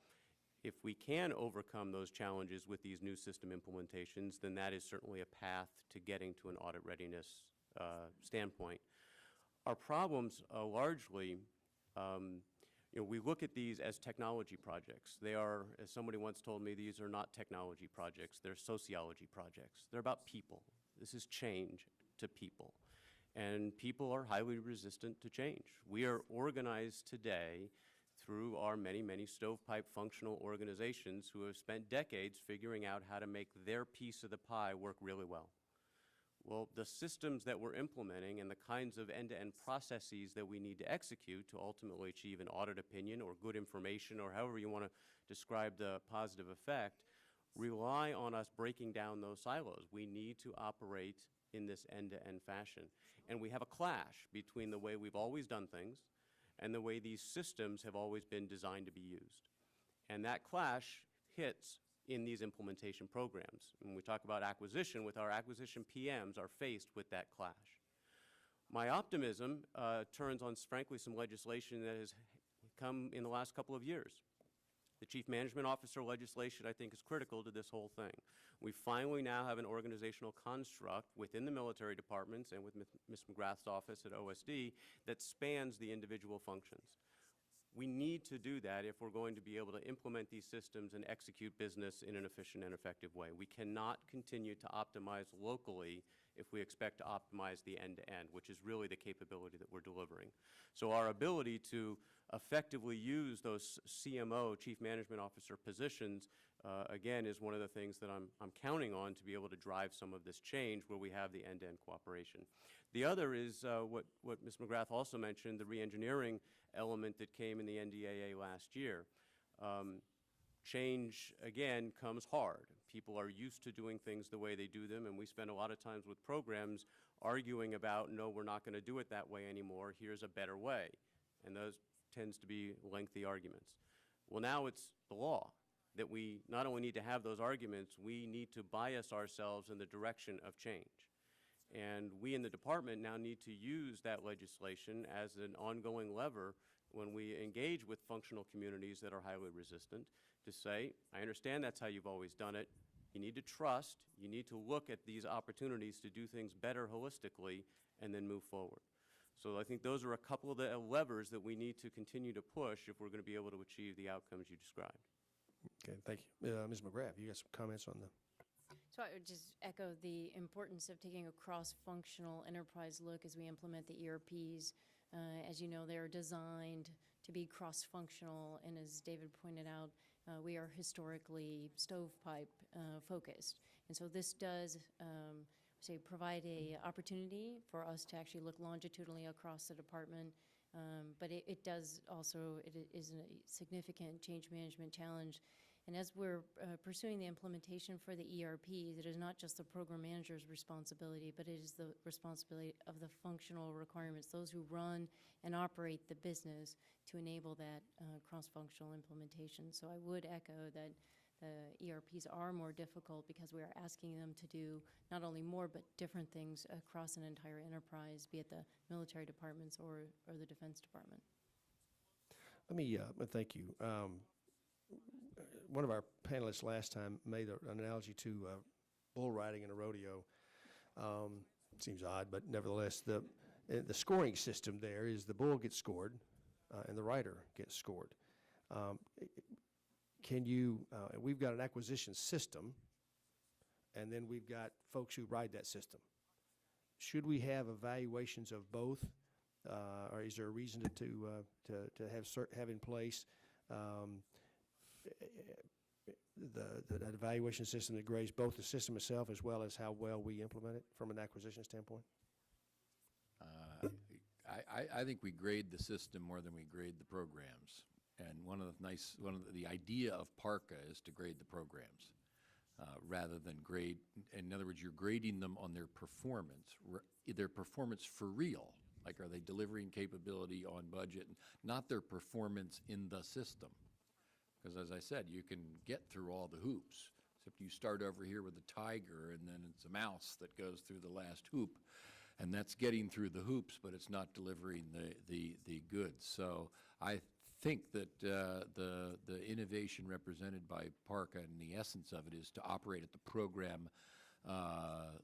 If we can overcome those challenges with these new system implementations, then that is certainly a path to getting to an audit readiness standpoint. Our problems largely, we look at these as technology projects. They are, as somebody once told me, these are not technology projects, they're sociology projects. They're about people. This is change to people. And people are highly resistant to change. We are organized today through our many, many stovepipe functional organizations who have spent decades figuring out how to make their piece of the pie work really well. Well, the systems that we're implementing and the kinds of end-to-end processes that we need to execute to ultimately achieve an audit opinion or good information or however you want to describe the positive effect rely on us breaking down those silos. We need to operate in this end-to-end fashion. And we have a clash between the way we've always done things and the way these systems have always been designed to be used. And that clash hits in these implementation programs. When we talk about acquisition, with our acquisition PMs are faced with that clash. My optimism turns on, frankly, some legislation that has come in the last couple of years. The Chief Management Officer legislation, I think, is critical to this whole thing. We finally now have an organizational construct within the military departments and with Ms. McGrath's office at OSD that spans the individual functions. We need to do that if we're going to be able to implement these systems and execute business in an efficient and effective way. We cannot continue to optimize locally if we expect to optimize the end-to-end, which is really the capability that we're delivering. So our ability to effectively use those CMO, Chief Management Officer positions, again, is one of the things that I'm counting on to be able to drive some of this change where we have the end-to-end cooperation. The other is what Ms. McGrath also mentioned, the re-engineering element that came in the NDAA last year. change, again, comes hard. People are used to doing things the way they do them, and we spend a lot of times with programs arguing about, no, we're not going to do it that way anymore, here's a better way. And those tends to be lengthy arguments. Well, now it's the law that we not only need to have those arguments, we need to bias ourselves in the direction of change. And we in the department now need to use that legislation as an ongoing lever when we engage with functional communities that are highly resistant to say, I understand that's how you've always done it. You need to trust, you need to look at these opportunities to do things better holistically and then move forward. So I think those are a couple of the levers that we need to continue to push if we're going to be able to achieve the outcomes you described. Okay, thank you. Ms. McGrath, you got some comments on the? So I would just echo the importance of taking a cross-functional enterprise look as we implement the ERPs. As you know, they're designed to be cross-functional, and as David pointed out, we are historically stovepipe focused. And so this does provide a opportunity for us to actually look longitudinally across the department, but it does also, it is a significant change management challenge. And as we're pursuing the implementation for the ERPs, it is not just the program manager's responsibility, but it is the responsibility of the functional requirements, those who run and operate the business, to enable that cross-functional implementation. So I would echo that the ERPs are more difficult because we are asking them to do not only more, but different things across an entire enterprise, be it the military departments or the Defense Department. Let me thank you. One of our panelists last time made an analogy to bull riding in a rodeo. Seems odd, but nevertheless, the scoring system there is the bull gets scored and the rider gets scored. Can you, we've got an acquisition system, and then we've got folks who ride that system. Should we have evaluations of both, or is there a reason to have in place the evaluation system that grades both the system itself as well as how well we implement it from an acquisition standpoint? I think we grade the system more than we grade the programs. And the idea of PARCA is to grade the programs rather than grade. In other words, you're grading them on their performance for real. Like, are they delivering capability on budget, not their performance in the system. Because as I said, you can get through all the hoops, except you start over here with a tiger, and then it's a mouse that goes through the last hoop. And that's getting through the hoops, but it's not delivering the goods. So I think that the innovation represented by PARCA and the essence of it is to operate at the program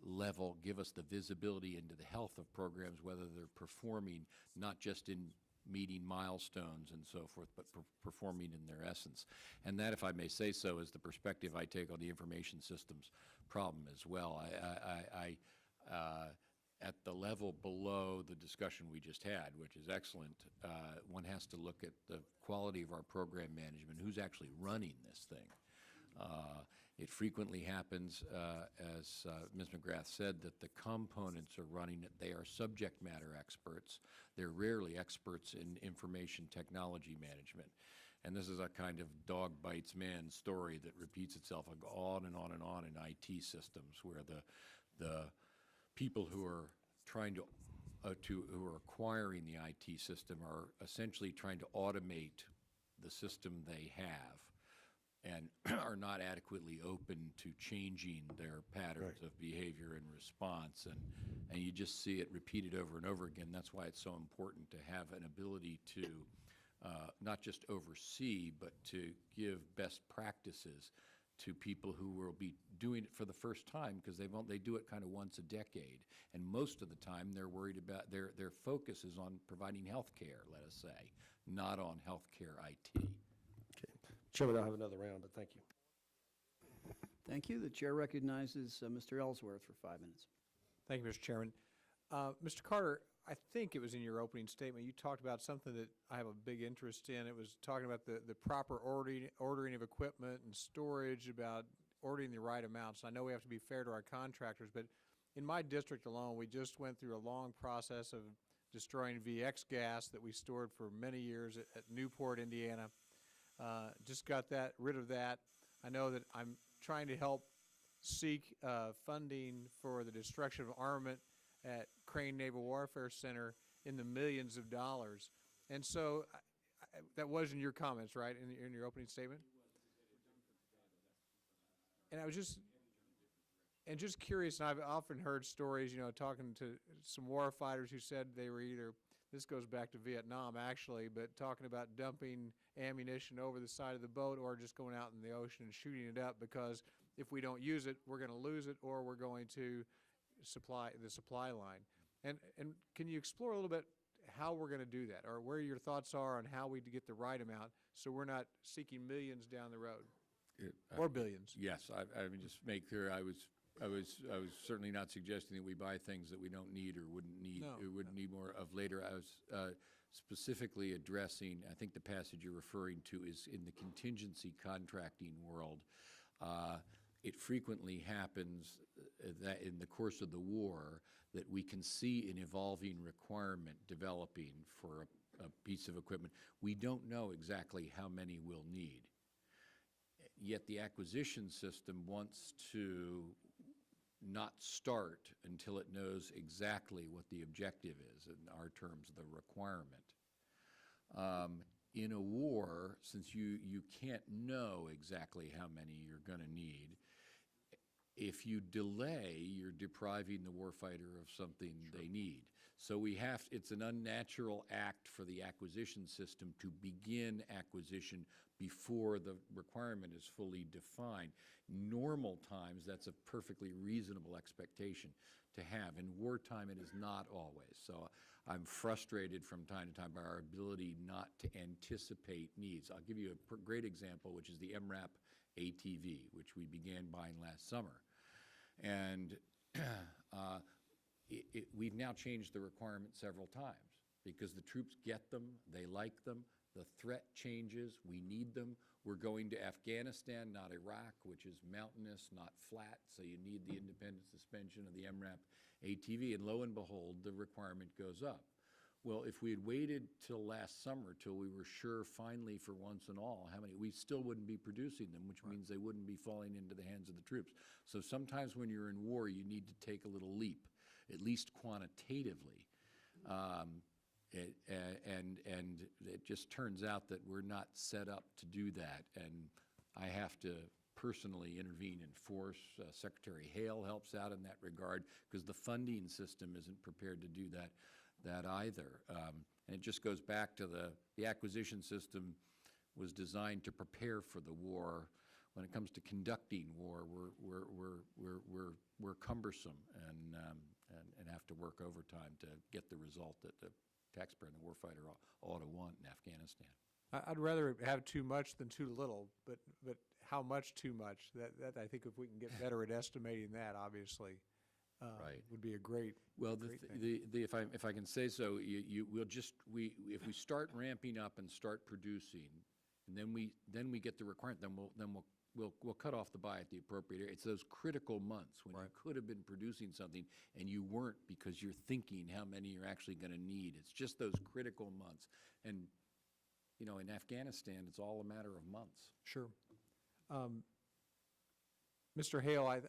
level, give us the visibility into the health of programs, whether they're performing not just in meeting milestones and so forth, but performing in their essence. And that, if I may say so, is the perspective I take on the information systems problem as well. At the level below the discussion we just had, which is excellent, one has to look at the quality of our program management, who's actually running this thing. It frequently happens, as Ms. McGrath said, that the components are running it. They are subject matter experts. They're rarely experts in information technology management. And this is a kind of dog bites man story that repeats itself on and on and on in IT systems, where the people who are trying who are acquiring the IT system are essentially trying to automate the system they have, and are not adequately open to changing their patterns of behavior and response. And you just see it repeated over and over again. That's why it's so important to have an ability to not just oversee, but to give best practices to people who will be doing it for the first time, because they do it kind of once a decade. And most of the time they're worried about, their focus is on providing health care, let us say, not on health care IT. Okay. Chairman, I'll have another round, but thank you. Thank you. The chair recognizes Mr. Ellsworth for 5 minutes. Thank you, Mr. Chairman. Mr. Carter, I think it was in your opening statement, you talked about something that I have a big interest in. It was talking about the proper ordering of equipment and storage, about ordering the right amounts. I know we have to be fair to our contractors, but in my district alone, we just went through a long process of destroying VX gas that we stored for many years at Newport, Indiana. Just got rid of that. I know that I'm trying to help seek funding for the destruction of armament at Crane Naval Warfare Center in the millions of dollars. And so that was in your comments, right, in your opening statement? And I was just curious, and I've often heard stories, talking to some warfighters who said they were either, this goes back to Vietnam actually, but talking about dumping ammunition over the side of the boat or just going out in the ocean and shooting it up because if we don't use it, we're going to lose it or we're going to supply the supply line. And can you explore a little bit how we're going to do that, or where your thoughts are on how we get the right amount so we're not seeking millions down the road or billions? Yes, I mean, just make clear, I was certainly not suggesting that we buy things that we don't need or wouldn't need. No, or wouldn't need more of later. I was specifically addressing, I think the passage you're referring to is in the contingency contracting world. It frequently happens that in the course of the war that we can see an evolving requirement developing for a piece of equipment. We don't know exactly how many we'll need. Yet the acquisition system wants to not start until it knows exactly what the objective is, in our terms, the requirement. In a war, since you can't know exactly how many you're going to need, if you delay, you're depriving the warfighter of something they need. So it's an unnatural act for the acquisition system to begin acquisition before the requirement is fully defined. Normal times, that's a perfectly reasonable expectation to have. In wartime, it is not always. So I'm frustrated from time to time by our ability not to anticipate needs. I'll give you a great example, which is the MRAP ATV, which we began buying last summer. And we've now changed the requirement several times because the troops get them, they like them, the threat changes, we need them. We're going to Afghanistan, not Iraq, which is mountainous, not flat, so you need the independent suspension of the MRAP ATV, and lo and behold, the requirement goes up. Well, if we had waited till last summer, till we were sure finally for once and all how many, we still wouldn't be producing them, which means they wouldn't be falling into the hands of the troops. So sometimes when you're in war, you need to take a little leap, at least quantitatively. And it just turns out that we're not set up to do that, and I have to personally intervene and force. Secretary Hale helps out in that regard because the funding system isn't prepared to do that either. And it just goes back to the acquisition system was designed to prepare for the war. When it comes to conducting war, we're cumbersome and have to work overtime to get the result that the taxpayer and the warfighter ought to want in Afghanistan. I'd rather have too much than too little, but how much too much? That I think if we can get better at estimating that, obviously, Right. would be a great. Well, great thing. if I can say so, if we start ramping up and start producing, and then we get the requirement, then we'll cut off the buy at the appropriate area. It's those critical months when you could have been producing something and you weren't because you're thinking how many you're actually going to need. It's just those critical months, and in Afghanistan, it's all a matter of months. Sure. Mr. Hale, I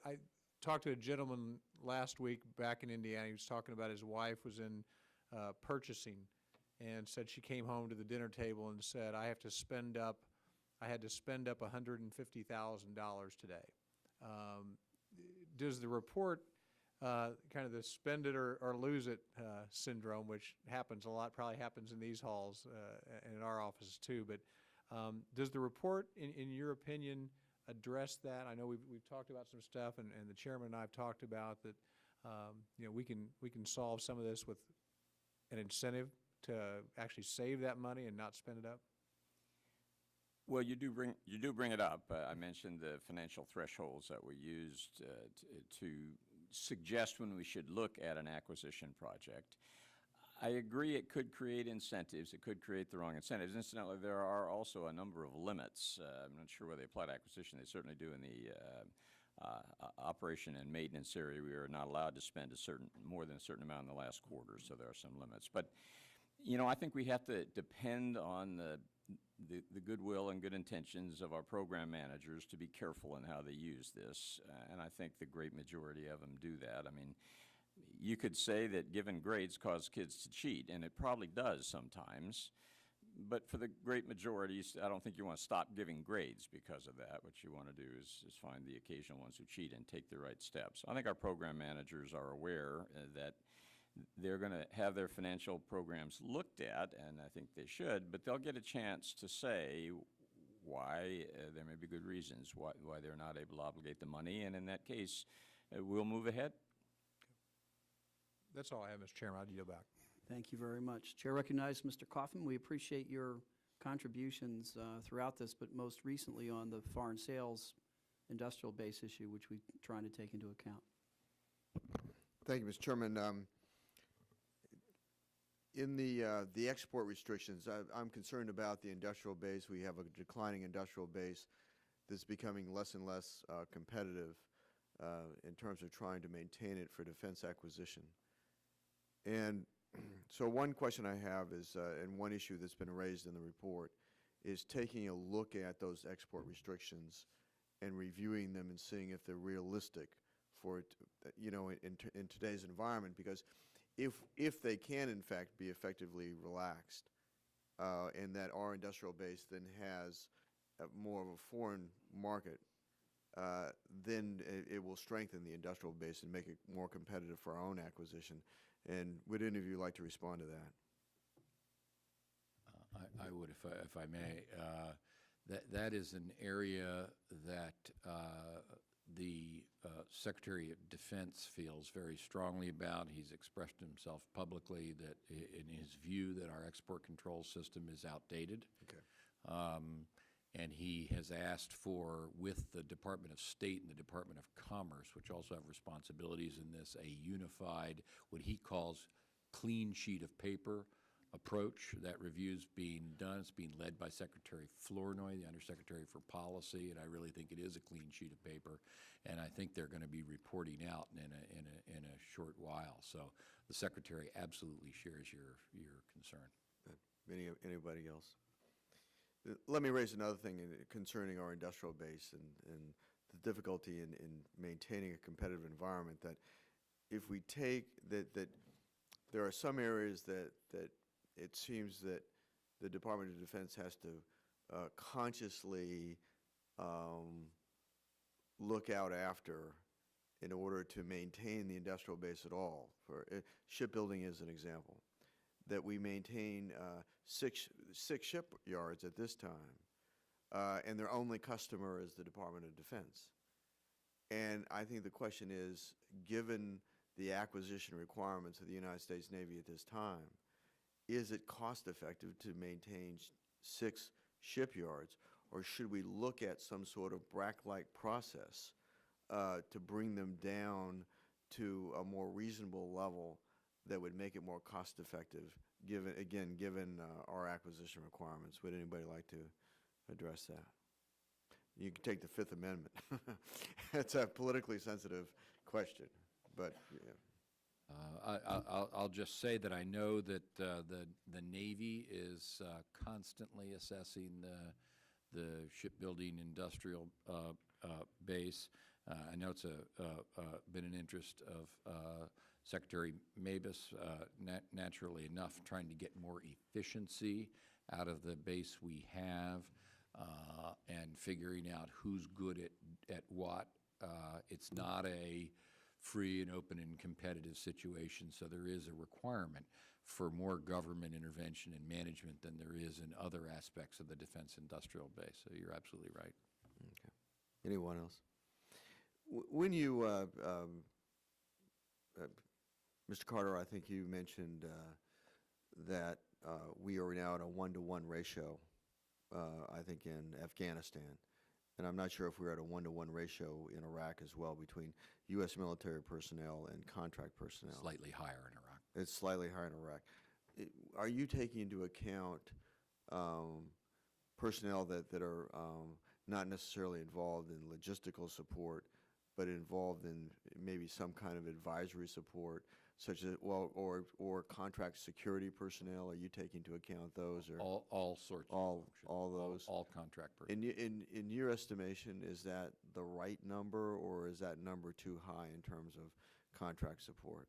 talked to a gentleman last week back in Indiana. He was talking about his wife was in purchasing and said she came home to the dinner table and said, I had to spend up $150,000 today. Does the report kind of the spend it or lose it syndrome, which happens a lot, probably happens in these halls and in our offices too, but does the report, in your opinion, address that? I know we've talked about some stuff, and the chairman and I have talked about that. We can solve some of this with an incentive to actually save that money and not spend it up. Well, you do bring it up. I mentioned the financial thresholds that we used to suggest when we should look at an acquisition project. I agree it could create incentives. It could create the wrong incentives. Incidentally, there are also a number of limits. I'm not sure where they apply to acquisition. They certainly do in the operation and maintenance area. We are not allowed to spend more than a certain amount in the last quarter, so there are some limits. But, I think we have to depend on the the goodwill and good intentions of our program managers to be careful in how they use this, and I think the great majority of them do that. I mean, you could say that giving grades cause kids to cheat, and it probably does sometimes, but for the great majority, I don't think you want to stop giving grades because of that. What you want to do is find the occasional ones who cheat and take the right steps. I think our program managers are aware that they're going to have their financial programs looked at, and I think they should, but they'll get a chance to say why there may be good reasons why they're not able to obligate the money, and in that case, we'll move ahead. That's all I have, Mr. Chairman. I'll yield back. Thank you very much. Chair recognizes Mr. Coffin. We appreciate your contributions throughout this, but most recently on the foreign sales industrial base issue, which we're trying to take into account. Thank you, Mr. Chairman. In the export restrictions, I'm concerned about the industrial base. We have a declining industrial base that's becoming less and less competitive in terms of trying to maintain it for defense acquisition. And so one question I have is, and one issue that's been raised in the report, is taking a look at those export restrictions and reviewing them and seeing if they're realistic for, in today's environment, because if they can, in fact, be effectively relaxed, and that our industrial base then has more of a foreign market, then it will strengthen the industrial base and make it more competitive for our own acquisition. And would any of you like to respond to that? I would, if I may. That is an area that the Secretary of Defense feels very strongly about. He's expressed himself publicly that in his view that our export control system is outdated. Okay. And he has asked for, with the Department of State and the Department of Commerce, which also have responsibilities in this, a unified, what he calls clean sheet of paper approach. That review's being done. It's being led by Secretary Flournoy, the Undersecretary for Policy, and I really think it is a clean sheet of paper. And I think they're going to be reporting out in a short while. So the Secretary absolutely shares your concern. Anybody else? Let me raise another thing concerning our industrial base and the difficulty in maintaining a competitive environment. That if we take that there are some areas that it seems that the Department of Defense has to consciously look out after in order to maintain the industrial base at all. For shipbuilding is an example. That we maintain six shipyards at this time, and their only customer is the Department of Defense. And I think the question is, given the acquisition requirements of the United States Navy at this time, is it cost effective to maintain 6 shipyards, or should we look at some sort of BRAC-like process to bring them down to a more reasonable level that would make it more cost effective, given our acquisition requirements? Would anybody like to address that? You can take the Fifth Amendment. It's a politically sensitive question, but yeah. I'll just say that I know that the Navy is constantly assessing the shipbuilding industrial base. I know it's been an interest of Secretary Mabus, naturally enough, trying to get more efficiency out of the base we have and figuring out who's good at what. It's not a free and open and competitive situation, so there is a requirement for more government intervention and management than there is in other aspects of the defense industrial base. So you're absolutely right. Okay. Anyone else? When you, Mr. Carter, I think you mentioned that we are now at a 1-to-1 ratio, I think, in Afghanistan. And I'm not sure if we're at a 1-to-1 ratio in Iraq as well between U.S. military personnel and contract personnel. Slightly higher in Iraq. It's slightly higher in Iraq. Are you taking into account personnel that are not necessarily involved in logistical support, but involved in maybe some kind of advisory support, such as, well, or contract security personnel? Are you taking into account those, or All sorts all of functions. all those? All contract personnel. In your estimation, is that the right number, or is that number too high in terms of contract support?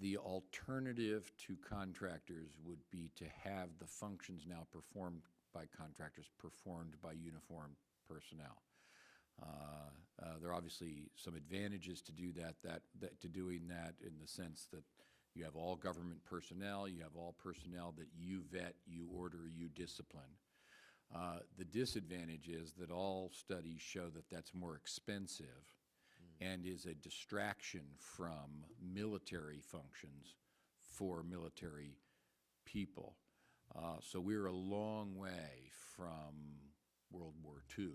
The alternative to contractors would be to have the functions now performed by contractors performed by uniformed personnel. There are obviously some advantages to do to doing that, in the sense that you have all government personnel, you have all personnel that you vet, you order, you discipline. The disadvantage is that all studies show that that's more expensive and is a distraction from military functions for military people. So we're a long way from World War II,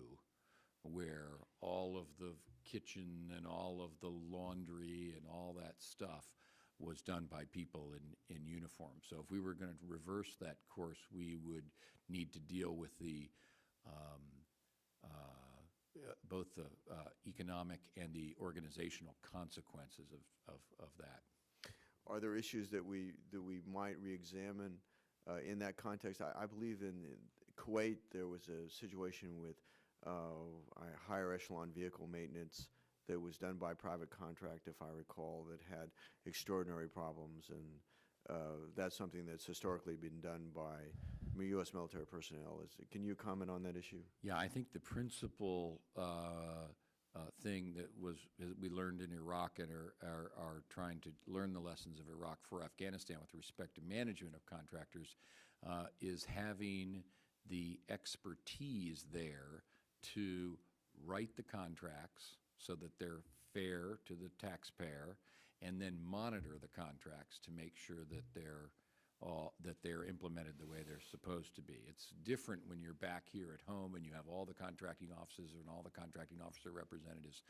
where all of the kitchen and all of the laundry and all that stuff was done by people in uniform. So if we were going to reverse that course, we would need to deal with both the economic and the organizational consequences of that. Are there issues that we might re-examine in that context? I believe in Kuwait there was a situation with higher echelon vehicle maintenance that was done by private contract, if I recall, that had extraordinary problems, and that's something that's historically been done by U.S. military personnel. Can you comment on that issue? Yeah, I think the principal thing that we learned in Iraq and are trying to learn the lessons of Iraq for Afghanistan with respect to management of contractors is having the expertise there to write the contracts so that they're fair to the taxpayer, and then monitor the contracts to make sure that they're implemented the way they're supposed to be. It's different when you're back here at home and you have all the contracting offices and all the contracting officer representatives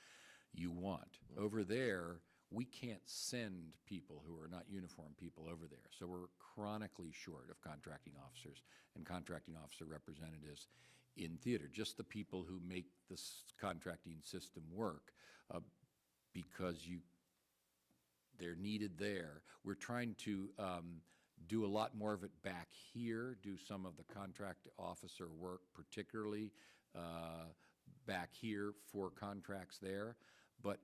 you want. Over there, we can't send people who are not uniformed people over there. So we're chronically short of contracting officers and contracting officer representatives in theater, just the people who make this contracting system work, because they're needed there. We're trying to do a lot more of it back here, do some of the contract officer work, particularly back here for contracts there. But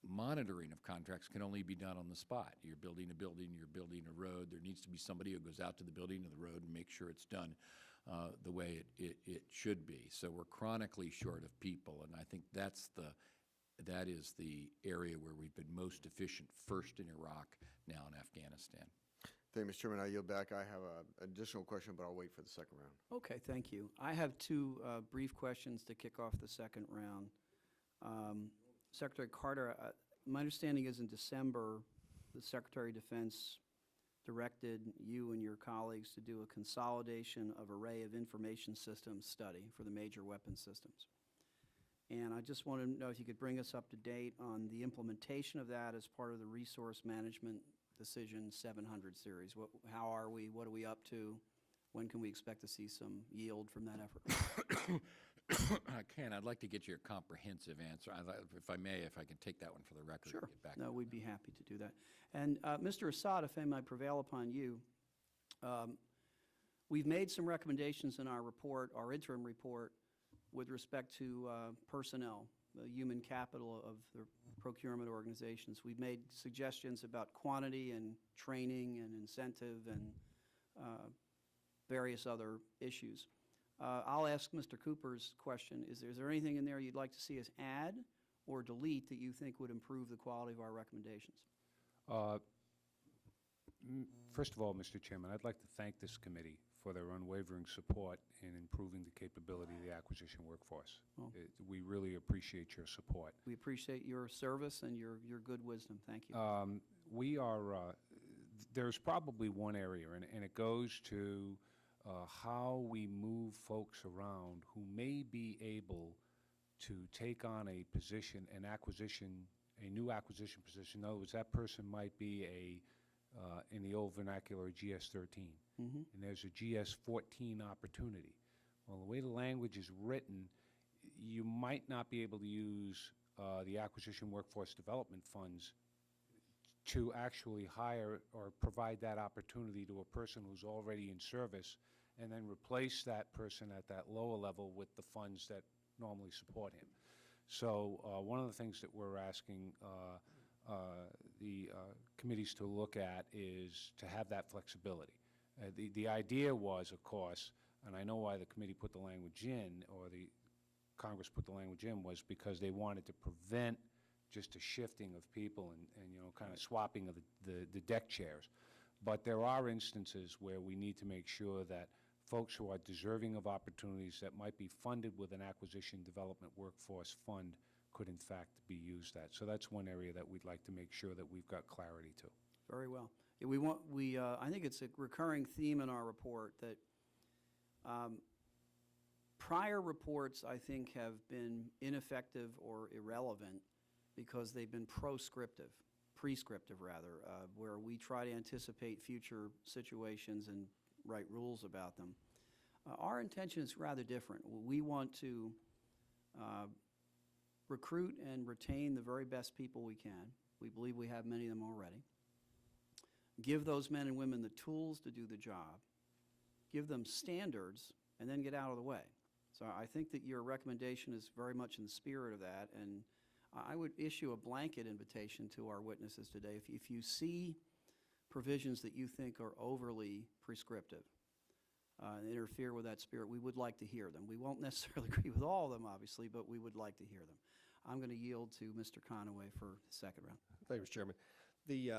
monitoring of contracts can only be done on the spot. You're building a building, you're building a road. There needs to be somebody who goes out to the building or the road and make sure it's done the way it should be. So we're chronically short of people, and I think that is the area where we've been most efficient, first in Iraq, now in Afghanistan. Thank you, Mr. Chairman. I yield back. I have an additional question, but I'll wait for the second round. Okay, thank you. I have two brief questions to kick off the second round. Secretary Carter, my understanding is in December, the Secretary of Defense directed you and your colleagues to do a consolidation of array of information systems study for the major weapon systems. And I just want to know if you could bring us up to date on the implementation of that as part of the Resource Management Decision 700 series. How are we? What are we up to? When can we expect to see some yield from that effort? I'd like to get you a comprehensive answer. If I may, if I can take that one for the record. Sure. And get back No, to we'd be happy to do that. And Mr. Assad, if I might prevail upon you, we've made some recommendations in our report, our interim report, with respect to personnel, the human capital of the procurement organizations. We've made suggestions about quantity and training and incentive and various other issues. I'll ask Mr. Cooper's question. Is there anything in there you'd like to see us add or delete that you think would improve the quality of our recommendations? First of all, Mr. Chairman, I'd like to thank this committee for their unwavering support in improving the capability of the acquisition workforce. Well, We really appreciate your support. we appreciate your service and your good wisdom. Thank you. There's probably one area, and it goes to how we move folks around who may be able to take on a position, a new acquisition position. In other words, that person might be in the old vernacular, GS-13, and there's a GS-14 opportunity. Well, the way the language is written, you might not be able to use the acquisition workforce development funds to actually hire or provide that opportunity to a person who's already in service and then replace that person at that lower level with the funds that normally support him. So one of the things that we're asking the committees to look at is to have that flexibility. The idea was, of course, and I know why the committee put the language in, or the Congress put the language in, was because they wanted to prevent just a shifting of people and you know, kind of swapping of the deck chairs. But there are instances where we need to make sure that folks who are deserving of opportunities that might be funded with an acquisition development workforce fund could in fact be used that. So that's one area that we'd like to make sure that we've got clarity to. Very well. Yeah, I think it's a recurring theme in our report that prior reports, I think, have been ineffective or irrelevant because they've been prescriptive rather, where we try to anticipate future situations and write rules about them. Our intention is rather different. We want to recruit and retain the very best people we can. We believe we have many of them already. Give those men and women the tools to do the job. Give them standards, and then get out of the way. So I think that your recommendation is very much in the spirit of that, and I would issue a blanket invitation to our witnesses today. If you see provisions that you think are overly prescriptive, interfere with that spirit, we would like to hear them. We won't necessarily agree with all of them, obviously, but we would like to hear them. I'm going to yield to Mr. Conaway for the second round. Thank you, Mr. Chairman. The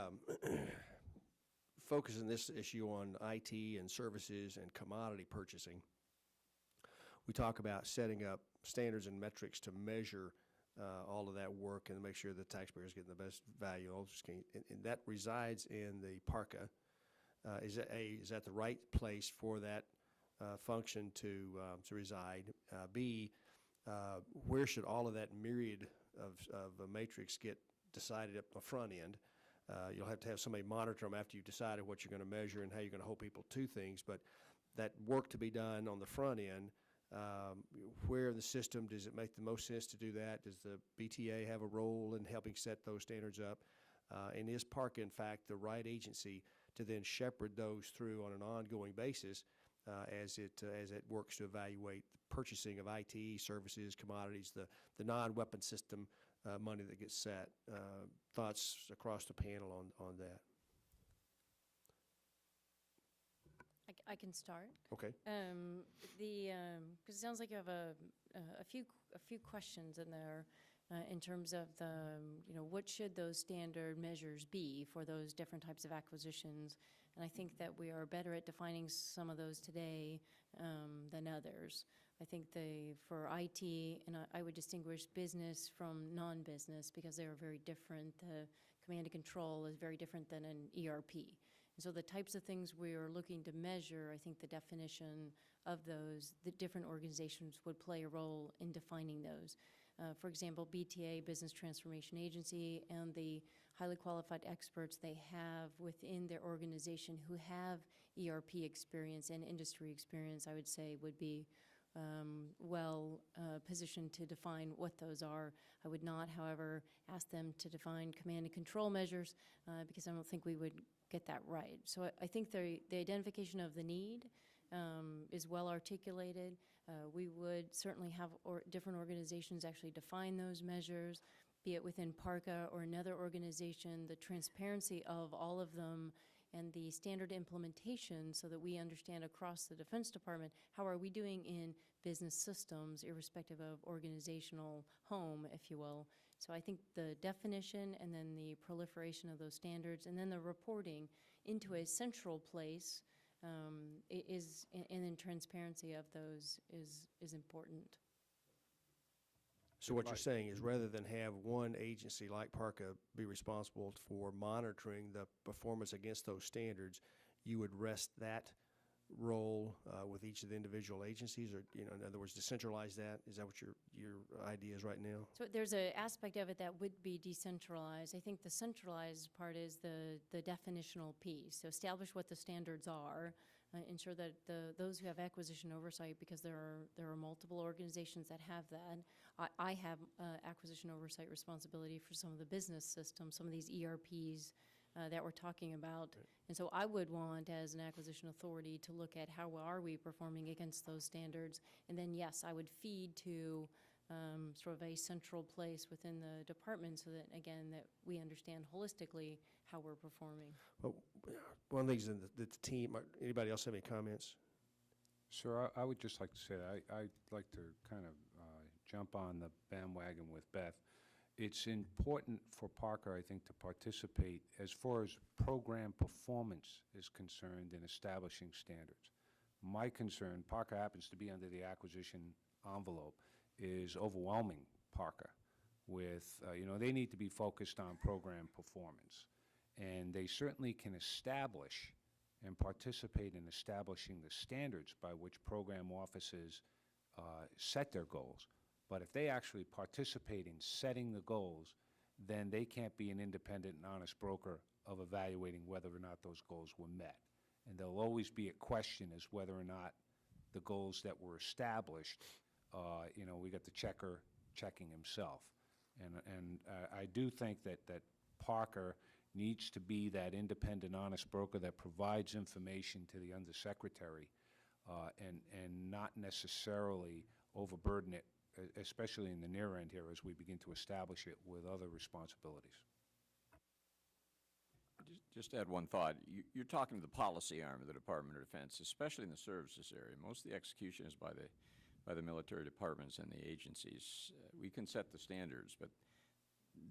focus in this issue on IT and services and commodity purchasing, we talk about setting up standards and metrics to measure all of that work and make sure the taxpayer is getting the best value. And that resides in the PARCA. Is that the right place for that function to reside? B, where should all of that myriad of a matrix get decided up the front end? You'll have to have somebody monitor them after you've decided what you're going to measure and how you're going to hold people to things. But that work to be done on the front end, where in the system does it make the most sense to do that? Does the BTA have a role in helping set those standards up? And is PARCA, in fact, the right agency to then shepherd those through on an ongoing basis as it works to evaluate the purchasing of IT services, commodities, the non-weapon system money that gets set? Thoughts across the panel on that? I can start. Okay. Because it sounds like you have a few questions in there in terms of what should those standard measures be for those different types of acquisitions, and I think that we are better at defining some of those today than others. I think for IT, and I would distinguish business from non-business because they are very different. The command and control is very different than an ERP. And so the types of things we are looking to measure, I think the definition of those, the different organizations would play a role in defining those. For example, BTA, Business Transformation Agency, and the highly qualified experts they have within their organization who have ERP experience and industry experience, I would say, would be well positioned to define what those are. I would not, however, ask them to define command and control measures because I don't think we would get that right. So I think the identification of the need is well articulated. We would certainly have different organizations actually define those measures, be it within PARCA or another organization, the transparency of all of them and the standard implementation so that we understand across the Defense Department how are we doing in business systems irrespective of organizational home, if you will. So I think the definition and then the proliferation of those standards and then the reporting into a central place and then transparency of those is important. So what you're saying is rather than have one agency like PARCA be responsible for monitoring the performance against those standards, you would rest that role with each of the individual agencies, or in other words, decentralize that? Is that what your idea is right now? So there's an aspect of it that would be decentralized. I think the centralized part is the definitional piece. So establish what the standards are, ensure that those who have acquisition oversight, because there are multiple organizations that have that. I have acquisition oversight responsibility for some of the business systems, some of these ERPs that we're talking about. Right. And so I would want, as an acquisition authority, to look at how are we performing against those standards. And then, yes, I would feed to sort of a central place within the department so that, again, that we understand holistically how we're performing. Well, one of the things that the team, anybody else have any comments? Sir, I would just like to say that I'd like to kind of jump on the bandwagon with Beth. It's important for Parker, I think, to participate as far as program performance is concerned in establishing standards. My concern, Parker happens to be under the acquisition envelope, is overwhelming Parker with, they need to be focused on program performance. And they certainly can establish and participate in establishing the standards by which program offices set their goals. But if they actually participate in setting the goals, then they can't be an independent and honest broker of evaluating whether or not those goals were met. And there'll always be a question as whether or not the goals that were established, we got the checker checking himself. And I do think that Parker needs to be that independent, honest broker that provides information to the undersecretary and not necessarily overburden it, especially in the near end here as we begin to establish it with other responsibilities. Just add one thought. You're talking to the policy arm of the Department of Defense, especially in the services area. Most of the execution is by the military departments and the agencies. We can set the standards, but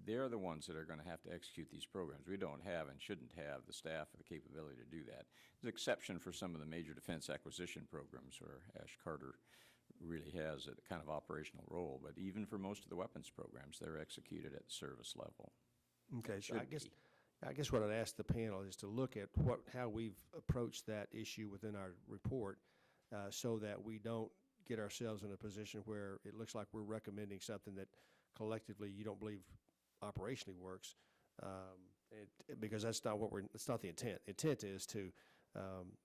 they're the ones that are going to have to execute these programs. We don't have and shouldn't have the staff or the capability to do that. There's an exception for some of the major defense acquisition programs where Ash Carter really has a kind of operational role, but even for most of the weapons programs, they're executed at the service level. Okay, so Should be. I guess what I'd ask the panel is to look at how we've approached that issue within our report so that we don't get ourselves in a position where it looks like we're recommending something that collectively you don't believe operationally works, because that's not that's not the intent. The intent is to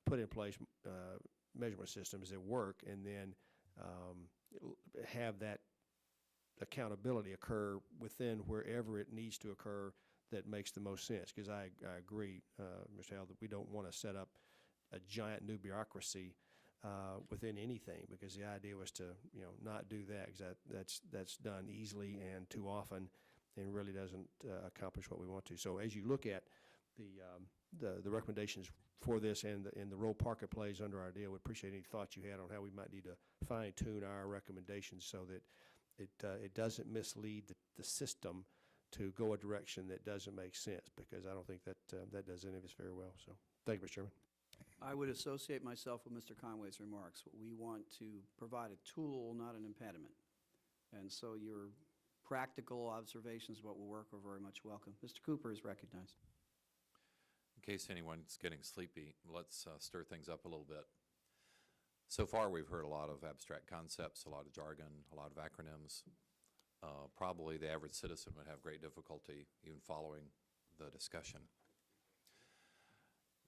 put in place measurement systems that work and then have that accountability occur within wherever it needs to occur that makes the most sense. Because I agree, Mr. Hale, that we don't want to set up a giant new bureaucracy within anything, because the idea was to not do that, because that's done easily and too often and really doesn't accomplish what we want to. So as you look at the recommendations for this and the role Parker plays under our deal, we'd appreciate any thoughts you had on how we might need to fine-tune our recommendations so that it doesn't mislead the system to go a direction that doesn't make sense, because I don't think that does any of us very well. So thank you, Mr. Chairman. I would associate myself with Mr. Conway's remarks. We want to provide a tool, not an impediment. And so your practical observations of what will work are very much welcome. Mr. Cooper is recognized. In case anyone's getting sleepy, let's stir things up a little bit. So far, we've heard a lot of abstract concepts, a lot of jargon, a lot of acronyms. Probably the average citizen would have great difficulty even following the discussion.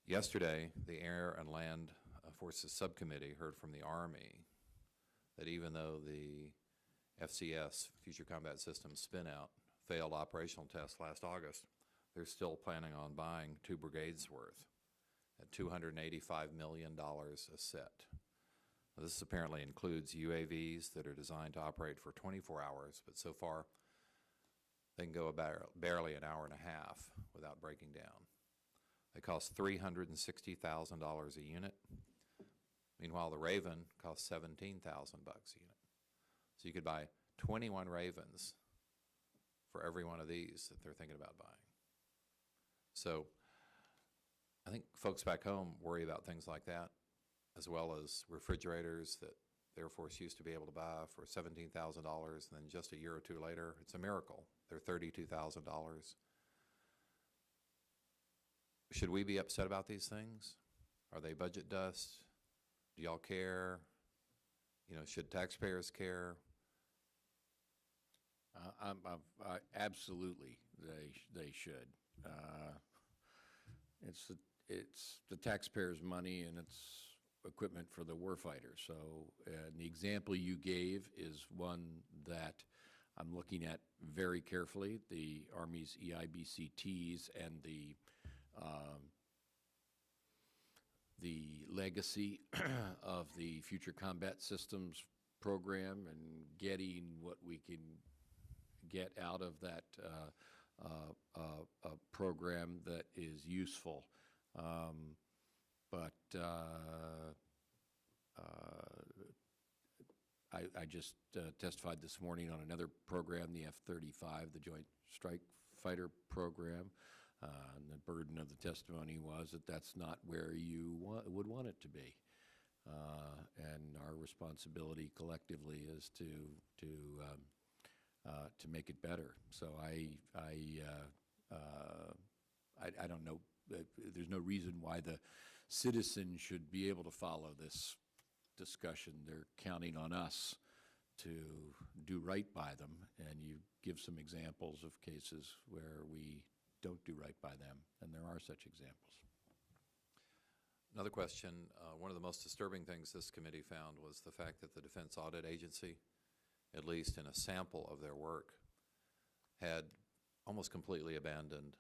Yesterday, the Air and Land Forces Subcommittee heard from the Army that even though the FCS, Future Combat Systems spin-out, failed operational tests last August, they're still planning on buying 2 brigades worth at $285 million a set. Now, this apparently includes UAVs that are designed to operate for 24 hours, but so far they can go about barely an hour and a half without breaking down. They cost $360,000 a unit. Meanwhile, the Raven costs $17,000 a unit. So you could buy 21 Ravens for every one of these that they're thinking about buying. So I think folks back home worry about things like that, as well as refrigerators that the Air Force used to be able to buy for $17,000, and then just a year or two later, it's a miracle. They're $32,000. Should we be upset about these things? Are they budget dust? Do y'all care? Should taxpayers care? Absolutely, they should. It's the taxpayers' money, and it's equipment for the warfighter. So the example you gave is one that I'm looking at very carefully, the Army's EIBCTs and the legacy of the Future Combat Systems program and getting what we can get out of that program that is useful. But I just testified this morning on another program, the F-35, the Joint Strike Fighter program. And the burden of the testimony was that that's not where you would want it to be. And our responsibility collectively is to make it better. So I don't know. There's no reason why the citizens should be able to follow this discussion. They're counting on us to do right by them, and you give some examples of cases where we don't do right by them, and there are such examples. Another question, one of the most disturbing things this committee found was the fact that the Defense Audit Agency, at least in a sample of their work, had almost completely abandoned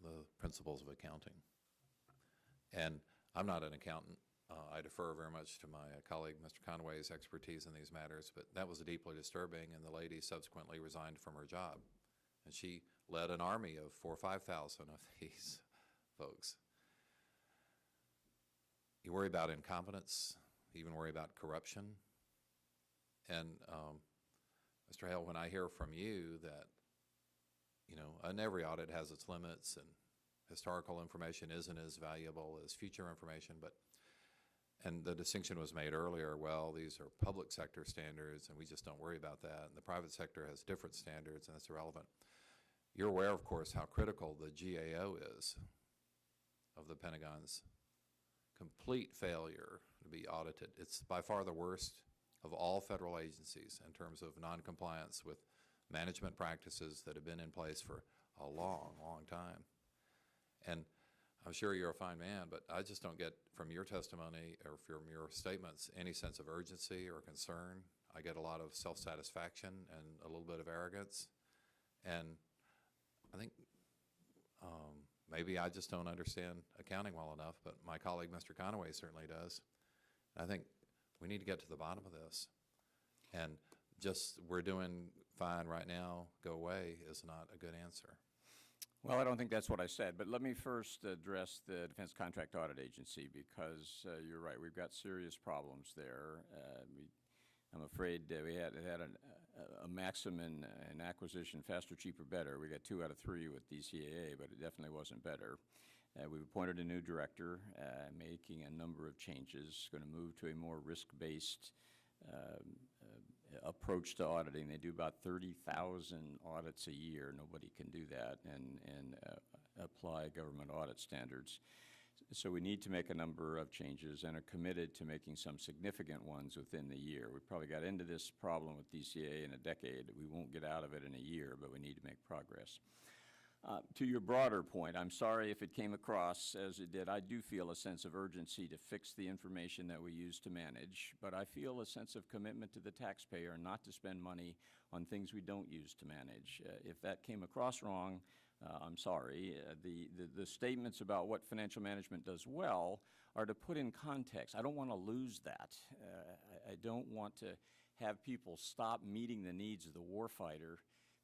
the principles of accounting. And I'm not an accountant. I defer very much to my colleague, Mr. Conway's expertise in these matters, but that was deeply disturbing, and the lady subsequently resigned from her job. And she led an army of 4,000 or 5,000 of these folks. You worry about incompetence, you even worry about corruption. And Mr. Hale, when I hear from you that, you know, and every audit has its limits, and historical information isn't as valuable as future information, and the distinction was made earlier, well, these are public sector standards, and we just don't worry about that, and the private sector has different standards, and it's irrelevant. You're aware, of course, how critical the GAO is of the Pentagon's complete failure to be audited. It's by far the worst of all federal agencies in terms of noncompliance with management practices that have been in place for a long, long time. And I'm sure you're a fine man, but I just don't get from your testimony or from your statements any sense of urgency or concern. I get a lot of self-satisfaction and a little bit of arrogance. And I think maybe I just don't understand accounting well enough, but my colleague, Mr. Conway, certainly does. I think we need to get to the bottom of this. And just we're doing fine right now, go away is not a good answer. Well, I don't think that's what I said, but let me first address the Defense Contract Audit Agency, because you're right, we've got serious problems there. I'm afraid we had a maxim in acquisition, faster, cheaper, better. We got 2 out of 3 with DCAA, but it definitely wasn't better. We've appointed a new director, making a number of changes, going to move to a more risk-based approach to auditing. They do about 30,000 audits a year. Nobody can do that and apply government audit standards. So we need to make a number of changes and are committed to making some significant ones within the year. We probably got into this problem with DCA in a decade. We won't get out of it in a year, but we need to make progress. To your broader point, I'm sorry if it came across as it did. I do feel a sense of urgency to fix the information that we use to manage, but I feel a sense of commitment to the taxpayer not to spend money on things we don't use to manage. If that came across wrong, I'm sorry. The statements about what financial management does well are to put in context. I don't want to lose that. I don't want to have people stop meeting the needs of the warfighter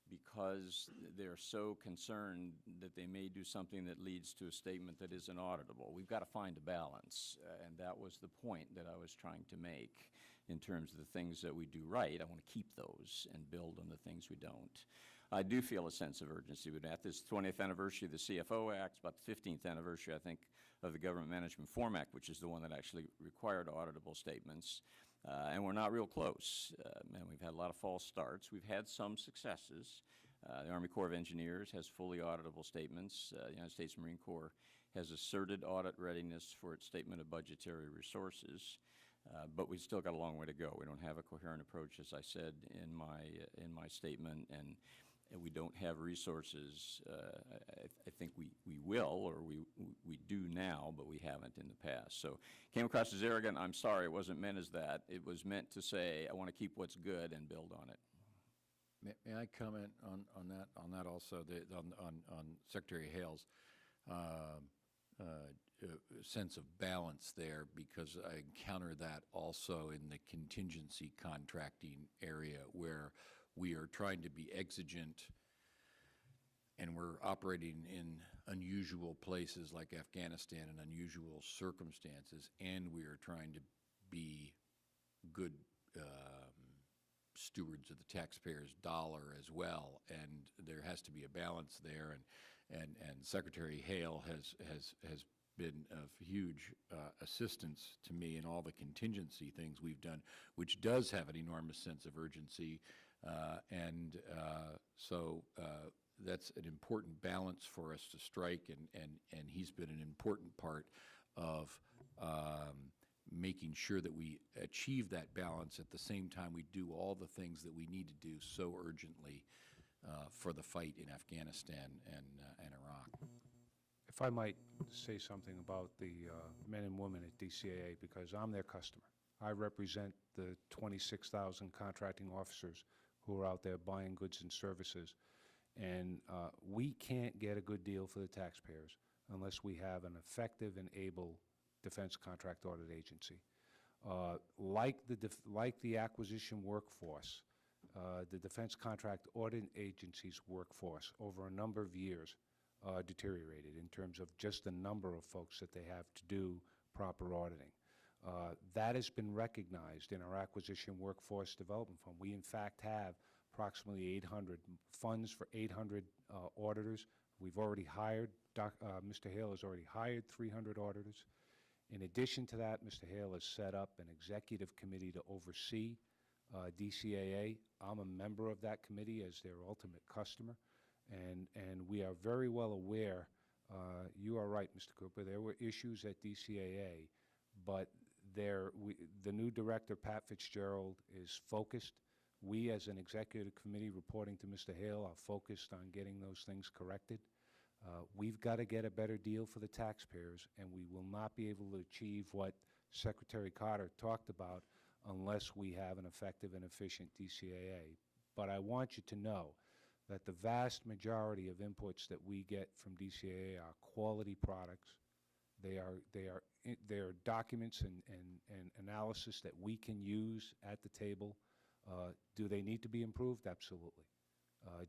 because they're so concerned that they may do something that leads to a statement that isn't auditable. We've got to find a balance, and that was the point that I was trying to make in terms of the things that we do right. I want to keep those and build on the things we don't. I do feel a sense of urgency. We're at this 20th anniversary of the CFO Act, about the 15th anniversary, I think, of the Government Management Reform Act, which is the one that actually required auditable statements. And we're not real close, and we've had a lot of false starts. We've had some successes. The Army Corps of Engineers has fully auditable statements. The United States Marine Corps has asserted audit readiness for its statement of budgetary resources, but we've still got a long way to go. We don't have a coherent approach, as I said in my statement, and and we don't have resources. I think we will, or we do now, but we haven't in the past. So came across as arrogant. I'm sorry, it wasn't meant as that. It was meant to say, I want to keep what's good and build on it. May I comment on that also, on Secretary Hale's sense of balance there, because I encounter that also in the contingency contracting area, where we are trying to be exigent and we're operating in unusual places like Afghanistan and unusual circumstances, and we are trying to be good stewards of the taxpayers' dollar as well, and there has to be a balance there. And Secretary Hale has been of huge assistance to me in all the contingency things we've done, which does have an enormous sense of urgency, so that's an important balance for us to strike, and he's been an important part of making sure that we achieve that balance at the same time we do all the things that we need to do so urgently for the fight in Afghanistan and Iraq. If I might say something about the men and women at DCAA, because I'm their customer. I represent the 26,000 contracting officers who are out there buying goods and services, and we can't get a good deal for the taxpayers unless we have an effective and able Defense Contract Audit Agency. Like the acquisition workforce, the Defense Contract Audit Agency's workforce over a number of years deteriorated in terms of just the number of folks that they have to do proper auditing. That has been recognized in our Acquisition Workforce Development Fund. We, in fact, have approximately 800 funds for 800 auditors. We've already hired, Mr. Hale has already hired 300 auditors. In addition to that, Mr. Hale has set up an executive committee to oversee DCAA. I'm a member of that committee as their ultimate customer, and we are very well aware, you are right, Mr. Cooper, there were issues at DCAA, but the new director, Pat Fitzgerald, is focused. We, as an executive committee reporting to Mr. Hale, are focused on getting those things corrected. We've got to get a better deal for the taxpayers, and we will not be able to achieve what Secretary Carter talked about unless we have an effective and efficient DCAA. But I want you to know that the vast majority of inputs that we get from DCAA are quality products. They are documents and analysis that we can use at the table. Do they need to be improved? Absolutely.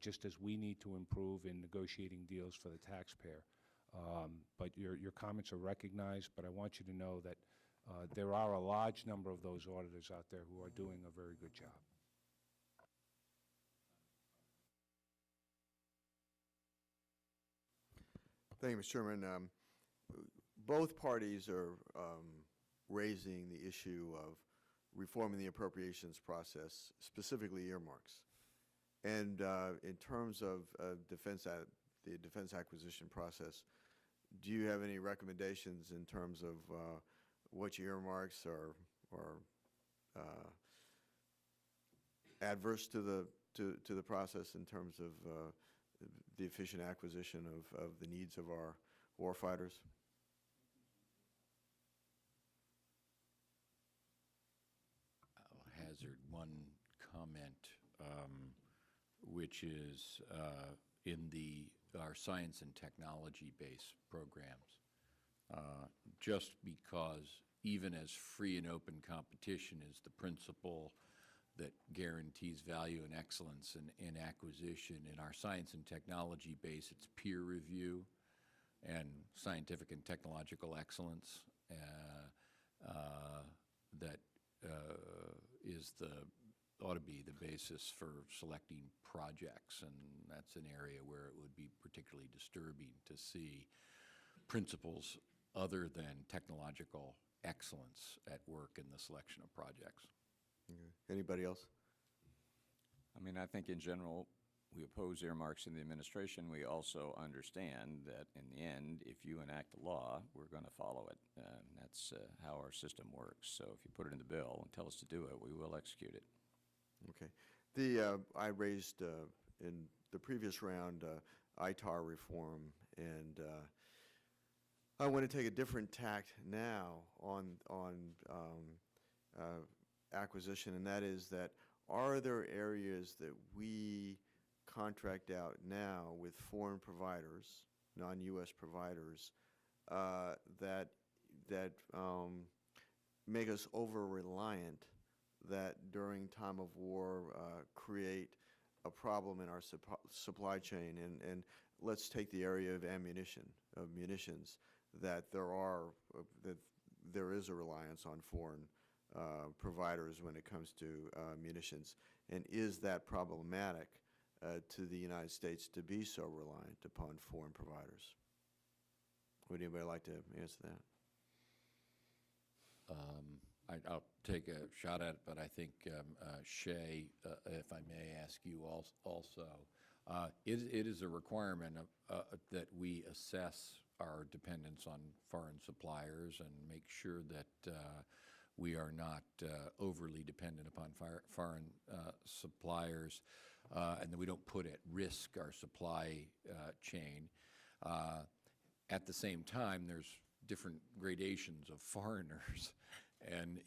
Just as we need to improve in negotiating deals for the taxpayer. But your comments are recognized, but I want you to know that there are a large number of those auditors out there who are doing a very good job. Thank you, Mr. Chairman. Both parties are raising the issue of reforming the appropriations process, specifically earmarks. And in terms of the defense acquisition process, do you have any recommendations in terms of which earmarks are adverse to the process in terms of the efficient acquisition of the needs of our warfighters? I'll hazard one comment, which is in our science and technology-based programs. Just because even as free and open competition is the principle that guarantees value and excellence in acquisition, in our science and technology base, it's peer review and scientific and technological excellence that ought to be the basis for selecting projects, and that's an area where it would be particularly disturbing to see principles other than technological excellence at work in the selection of projects. Anybody else? I mean, I think in general, we oppose earmarks in the administration. We also understand that in the end, if you enact a law, we're going to follow it. That's how our system works. So if you put it in the bill and tell us to do it, we will execute it. Okay. I raised in the previous round ITAR reform, and I want to take a different tact now on acquisition, and that is that are there areas that we contract out now with foreign providers, non-U.S. providers, that make us over-reliant, that during time of war create a problem in our supply chain? And let's take the area of munitions, that there is a reliance on foreign providers when it comes to munitions. And is that problematic to the United States to be so reliant upon foreign providers? Would anybody like to answer that? I'll take a shot at it, but I think Shay, if I may ask you also, it is a requirement that we assess our dependence on foreign suppliers and make sure that we are not overly dependent upon foreign suppliers, and that we don't put at risk our supply chain. At the same time, there's different gradations of foreigners. And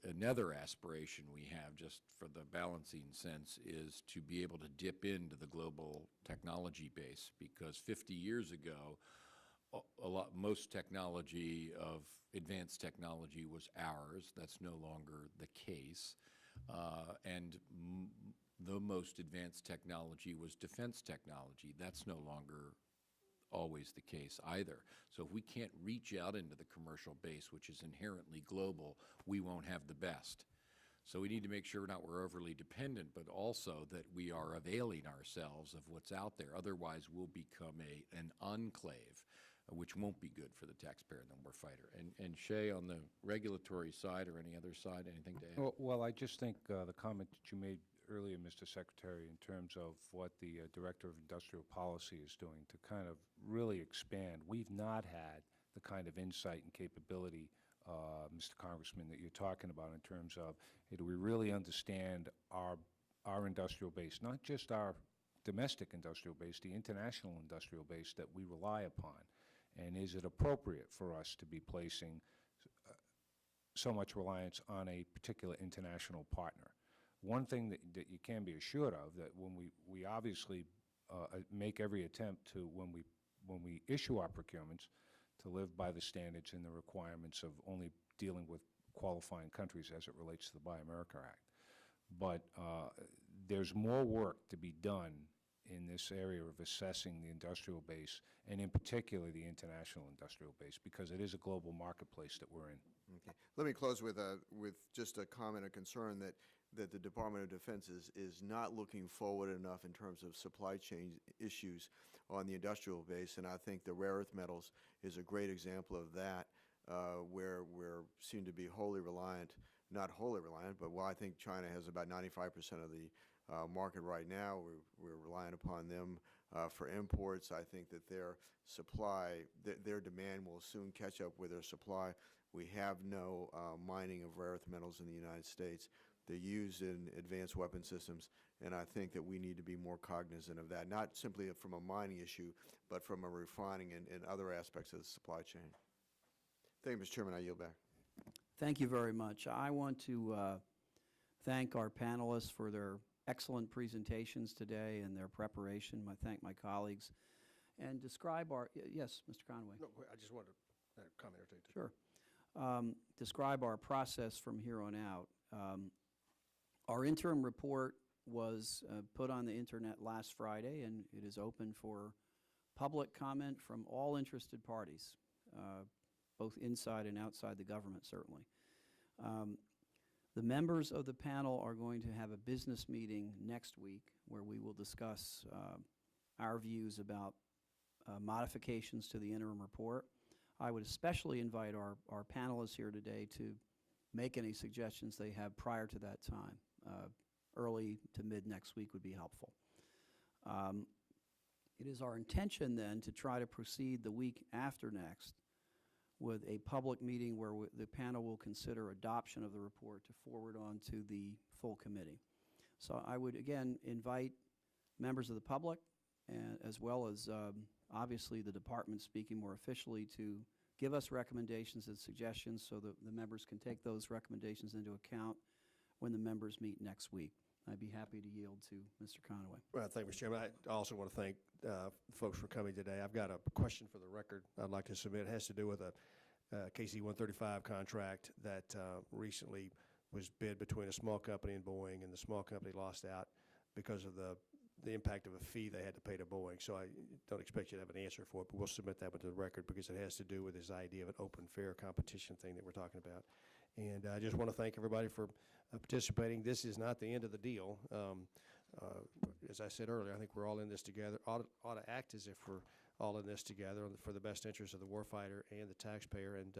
another aspiration we have, just for the balancing sense, is to be able to dip into the global technology base, because 50 years ago, most technology of advanced technology was ours. That's no longer the case. And the most advanced technology was defense technology. That's no longer always the case either. So if we can't reach out into the commercial base, which is inherently global, we won't have the best. So we need to make sure not we're overly dependent, but also that we are availing ourselves of what's out there. Otherwise, we'll become an enclave, which won't be good for the taxpayer and the warfighter. And Shay, on the regulatory side or any other side, anything to add? Well, I just think the comment that you made earlier, Mr. Secretary, in terms of what the Director of Industrial Policy is doing to kind of really expand. We've not had the kind of insight and capability, Mr. Congressman, that you're talking about in terms of, hey, do we really understand our industrial base, not just our domestic industrial base, the international industrial base that we rely upon, and is it appropriate for us to be placing so much reliance on a particular international partner? One thing that you can be assured of, that when we obviously make every attempt to, when we issue our procurements, to live by the standards and the requirements of only dealing with qualifying countries as it relates to the Buy America Act. But there's more work to be done in this area of assessing the industrial base, and in particular the international industrial base, because it is a global marketplace that we're in. Okay. Let me close with just a comment, a concern that the Department of Defense is not looking forward enough in terms of supply chain issues on the industrial base, and I think the rare earth metals is a great example of that, where we're seem to be wholly reliant, not wholly reliant, but I think China has about 95% of the market right now. We're relying upon them for imports. I think that their supply, their demand will soon catch up with their supply. We have no mining of rare earth metals in the United States. They're used in advanced weapon systems, and I think that we need to be more cognizant of that, not simply from a mining issue, but from a refining and other aspects of the supply chain. Thank you, Mr. Chairman. I yield back. Thank you very much. I want to thank our panelists for their excellent presentations today and their preparation. I thank my colleagues. And describe our, yes, Mr. Conway. No, I just wanted to comment or two. Sure. Describe our process from here on out. Our interim report was put on the internet last Friday, and it is open for public comment from all interested parties, both inside and outside the government, certainly. The members of the panel are going to have a business meeting next week where we will discuss our views about modifications to the interim report. I would especially invite our panelists here today to make any suggestions they have prior to that time. Early to mid next week would be helpful. It is our intention then to try to proceed the week after next with a public meeting where the panel will consider adoption of the report to forward on to the full committee. So I would again invite members of the public, and as well as obviously the department speaking more officially, to give us recommendations and suggestions so that the members can take those recommendations into account when the members meet next week. I'd be happy to yield to Mr. Conaway. Well, thank you, Mr. Chairman. I also want to thank folks for coming today. I've got a question for the record I'd like to submit. It has to do with a KC-135 contract that recently was bid between a small company and Boeing, and the small company lost out because of the impact of a fee they had to pay to Boeing. So I don't expect you to have an answer for it, but we'll submit that one to the record because it has to do with this idea of an open, fair competition thing that we're talking about. And I just want to thank everybody for participating. This is not the end of the deal. As I said earlier, I think we're all in this together. Ought to act as if we're all in this together for the best interest of the warfighter and the taxpayer, and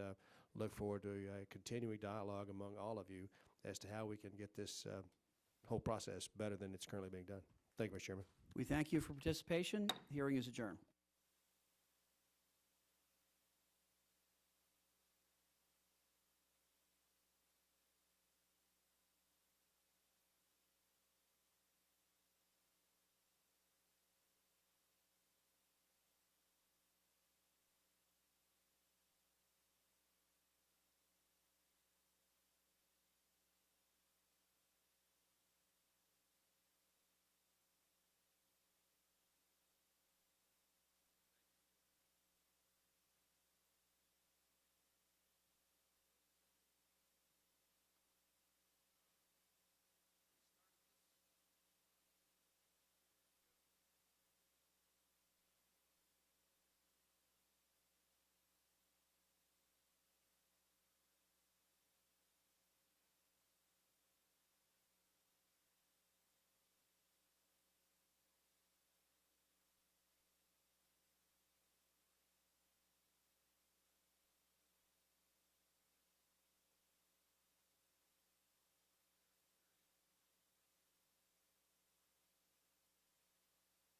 look forward to a continuing dialogue among all of you as to how we can get this whole process better than it's currently being done. Thank you, Mr. Chairman. We thank you for participation. Hearing is adjourned.